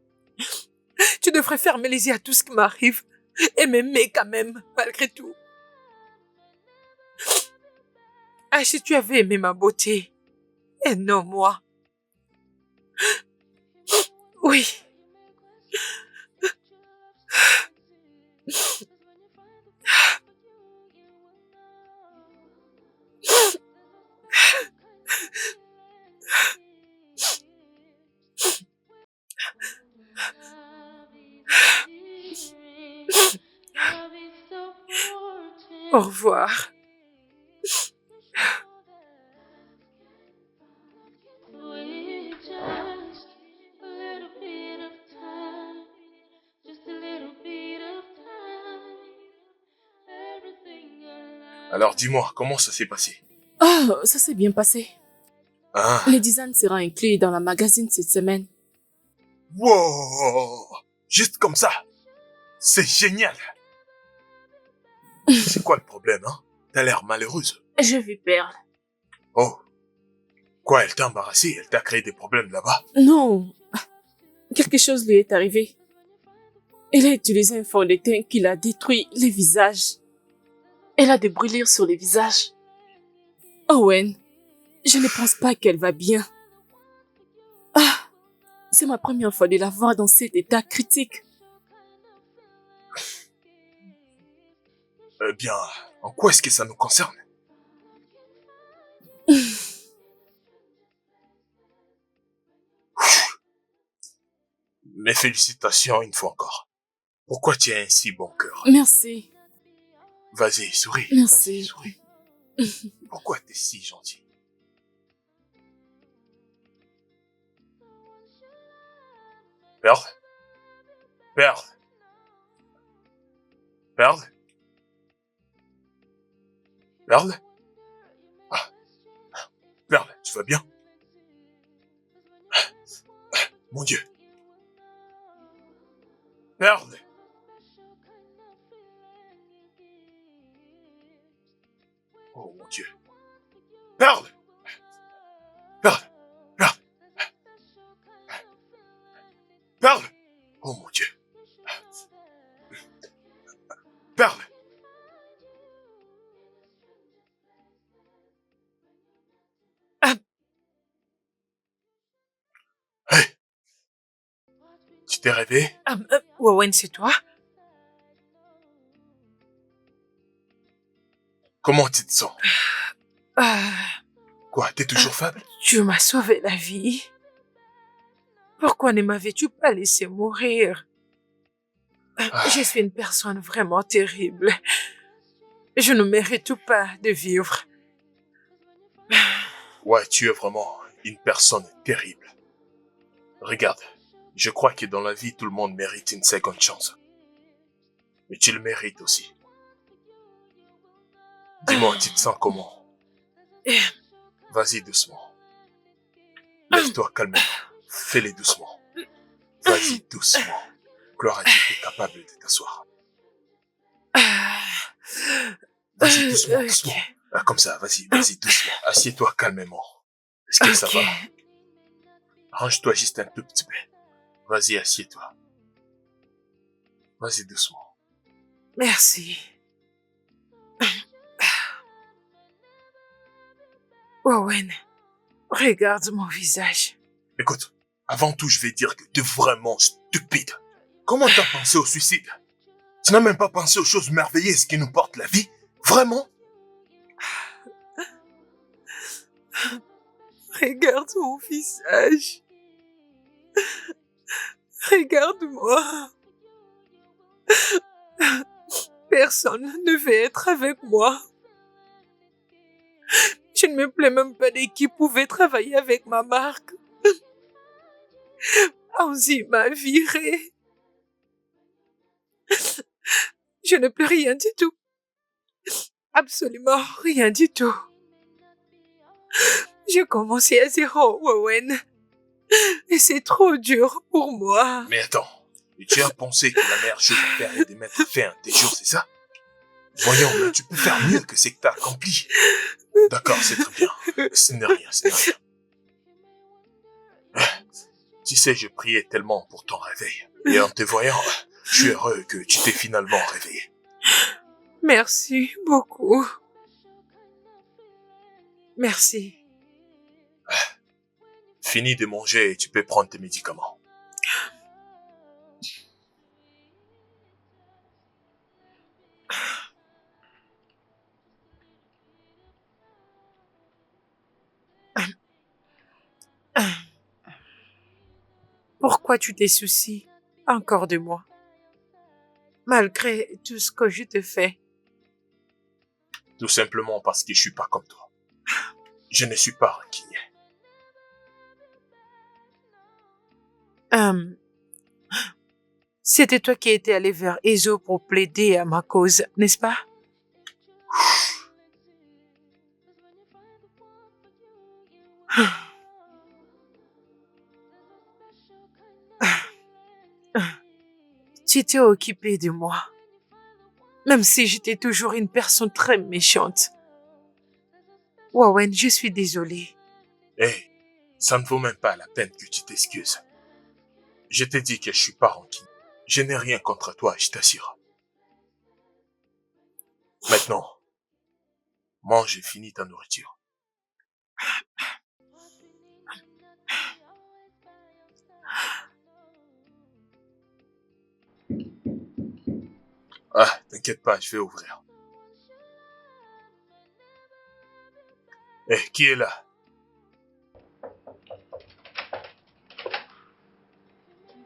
tu devrais fermer les yeux à tout ce qui m'arrive et m'aimer quand même, malgré tout. Ah, si tu avais aimé ma beauté, et non moi. Oui. Au revoir. With just a little bit of time, just a little bit of time, everything alive. Alors dis-moi, comment ça s'est passé? Oh, ça s'est bien passé. Ah, Le design sera inclus dans la magazine cette semaine. wow! Juste comme ça. C'est génial. C'est quoi le problème, hein? T'as l'air malheureuse. Je vais perdre. Oh. Quoi, elle t'a embarrassé? Elle t'a créé des problèmes là-bas? Non. Quelque chose lui est arrivé. Elle a utilisé un fond de teint qui a détruit les visages. Elle a des brûlures sur les visages. Owen, je ne pense pas qu'elle va bien. Ah, c'est ma première fois de la voir dans cet état critique. Eh bien, en quoi est-ce que ça nous concerne? Mes félicitations une fois encore. Pourquoi tu as un si bon cœur? Merci. Vas-y, souris. Merci. Vas-y, souris. Pourquoi t'es si gentil? Perle? Perle? Perle? Perle? Ah, Perle, tu vas bien? Mon Dieu. Perle? Oh mon Dieu. Perle! Perle! Perle! Perle! Oh mon Dieu. Perle! Hey! Tu t'es réveillé? Wawen, c'est toi? Comment tu te sens? Ah, Quoi, t'es toujours faible? tu m'as sauvé la vie. Pourquoi ne m'avais-tu pas laissé mourir? Je suis une personne vraiment terrible. Je ne mérite pas de vivre. Ouais, tu es vraiment une personne terrible. Regarde, je crois que dans la vie, tout le monde mérite une seconde chance. Mais tu le mérites aussi. Dis-moi, tu te sens comment? Vas-y doucement. Lève-toi calmement. Fais-les doucement. Vas-y doucement. Gloire à Dieu, tu es capable de t'asseoir. Vas-y doucement, doucement. Ah, comme ça, vas-y doucement. Assieds-toi calmement. Est-ce que ça va? Arrange-toi juste un tout petit peu. Vas-y, assieds-toi. Vas-y doucement. Merci. Wawen, regarde mon visage. Écoute, avant tout, je vais dire que tu es vraiment stupide. Comment t'as pensé au suicide? Tu n'as même pas pensé aux choses merveilleuses qui nous portent la vie? Vraiment? Regarde mon visage. Regarde-moi. Personne ne veut être avec moi. Je ne me plais même pas de qui pouvait travailler avec ma marque. Anzi m'a viré. Je ne peux rien du tout. Absolument rien du tout. J'ai commencé à zéro, Wawen. Et c'est trop dur pour moi. Mais attends, tu as pensé que la meilleure chose à faire est de mettre fin à tes jours, c'est ça? Voyons, mais tu peux faire mieux que ce que t'as accompli. D'accord, c'est très bien. Ce n'est rien, ce n'est rien. Tu sais, je priais tellement pour ton réveil. Et en te voyant, je suis heureux que tu t'es finalement réveillé. Merci beaucoup. Merci. Fini de manger et tu peux prendre tes médicaments. Pourquoi tu t'es souci encore de moi? Malgré tout ce que je te fais. Tout simplement parce que je suis pas comme toi. Je ne suis pas rancunier. C'était toi qui étais allé vers Ezo pour plaider à ma cause, n'est-ce pas? Tu t'es occupé de moi. Même si j'étais toujours une personne très méchante. Wawen, je suis désolée. Hey, ça ne vaut même pas la peine que tu t'excuses. Je t'ai dit que je suis pas rancunier. Je n'ai rien contre toi, je t'assure. Maintenant, mange et finis ta nourriture. Ah, t'inquiète pas, je vais ouvrir. Eh, qui est là?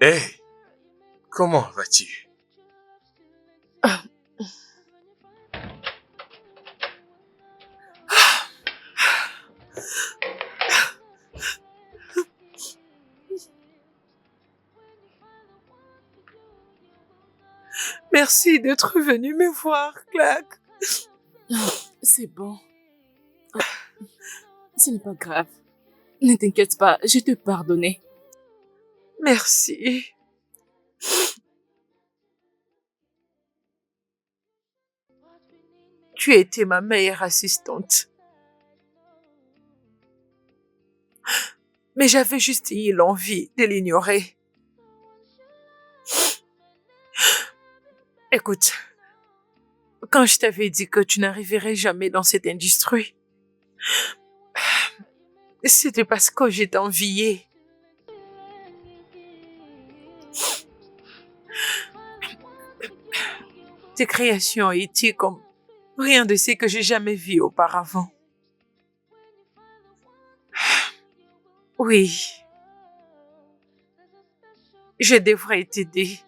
Eh, comment vas-tu? Merci d'être venu me voir, Clark. C'est bon. Ce n'est pas grave. Ne t'inquiète pas, je te pardonne. Merci. Tu étais ma meilleure assistante. Mais j'avais juste eu l'envie de l'ignorer. Écoute, quand je t'avais dit que tu n'arriverais jamais dans cette industrie, c'était parce que je t'enviais. Tes créations étaient comme rien de ce que j'ai jamais vu auparavant. Oui, je devrais t'aider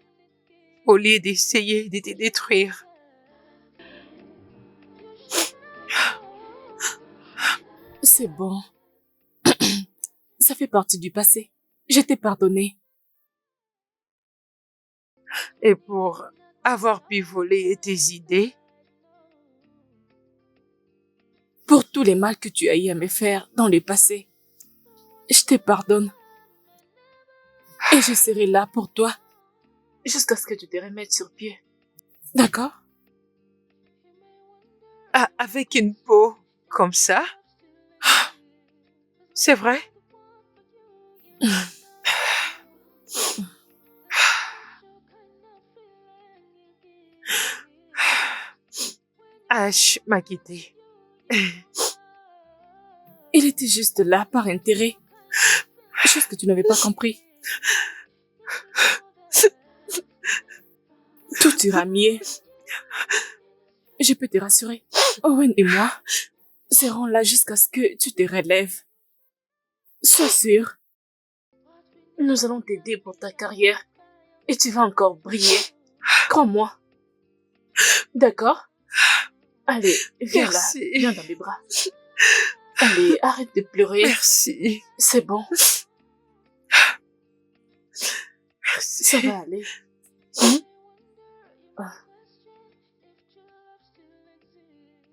au lieu d'essayer de te détruire. C'est bon. Ça fait partie du passé. Je t'ai pardonné. Et pour avoir pu voler tes idées, Pour tous les mal que tu as eu à me faire dans le passé, je te pardonne. Et je serai là pour toi jusqu'à ce que tu te remettes sur pied. D'accord? avec une peau comme ça, c'est vrai? Ash m'a quitté. Il était juste là par intérêt. Chose que tu n'avais pas compris. Tout ira mieux. Je peux te rassurer. Owen et moi serons là jusqu'à ce que tu te relèves. Sois sûr. Nous allons t'aider pour ta carrière et tu vas encore briller. Crois-moi. D'accord? Allez, viens Merci. là. Viens dans mes bras. Allez, arrête de pleurer. Merci. C'est bon. Merci. Ça va aller.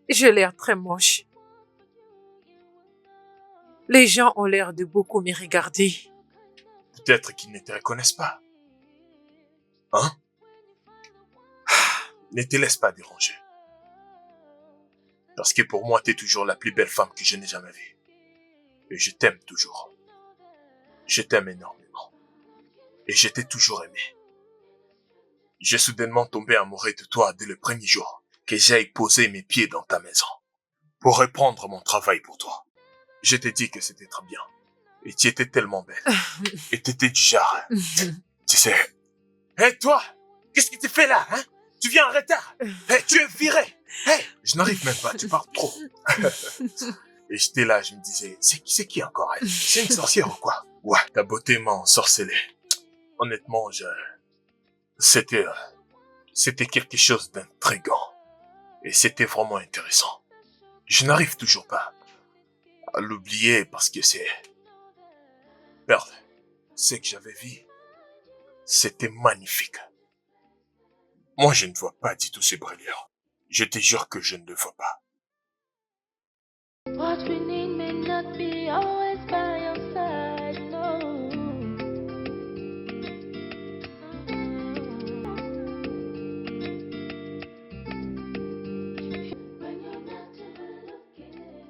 J'ai l'air très moche. Les gens ont l'air de beaucoup me regarder. Peut-être qu'ils ne te reconnaissent pas. Hein? Ne te laisse pas déranger. Parce que pour moi, t'es toujours la plus belle femme que je n'ai jamais vue. Et je t'aime toujours. Je t'aime énormément. Et je t'ai toujours aimé. J'ai soudainement tombé amoureux de toi dès le premier jour que j'ai posé mes pieds dans ta maison. Pour reprendre mon travail pour toi. Je t'ai dit que c'était très bien. Et tu étais tellement belle. Et t'étais du genre. Tu sais. Hé, toi! Qu'est-ce que tu fais là, hein? Tu viens en retard. Hé, tu es viré. Hé, je n'arrive même pas, tu parles trop. Et j'étais là, je me disais, c'est qui encore elle? C'est une sorcière ou quoi? Ouais, ta beauté m'a ensorcelé. Honnêtement, c'était quelque chose d'intriguant. Et c'était vraiment intéressant. Je n'arrive toujours pas à l'oublier parce que c'est... Merde, ce que j'avais vu, c'était magnifique. Moi, je ne vois pas du tout ces brûlures. Je te jure que je ne le vois pas. What we need may not be all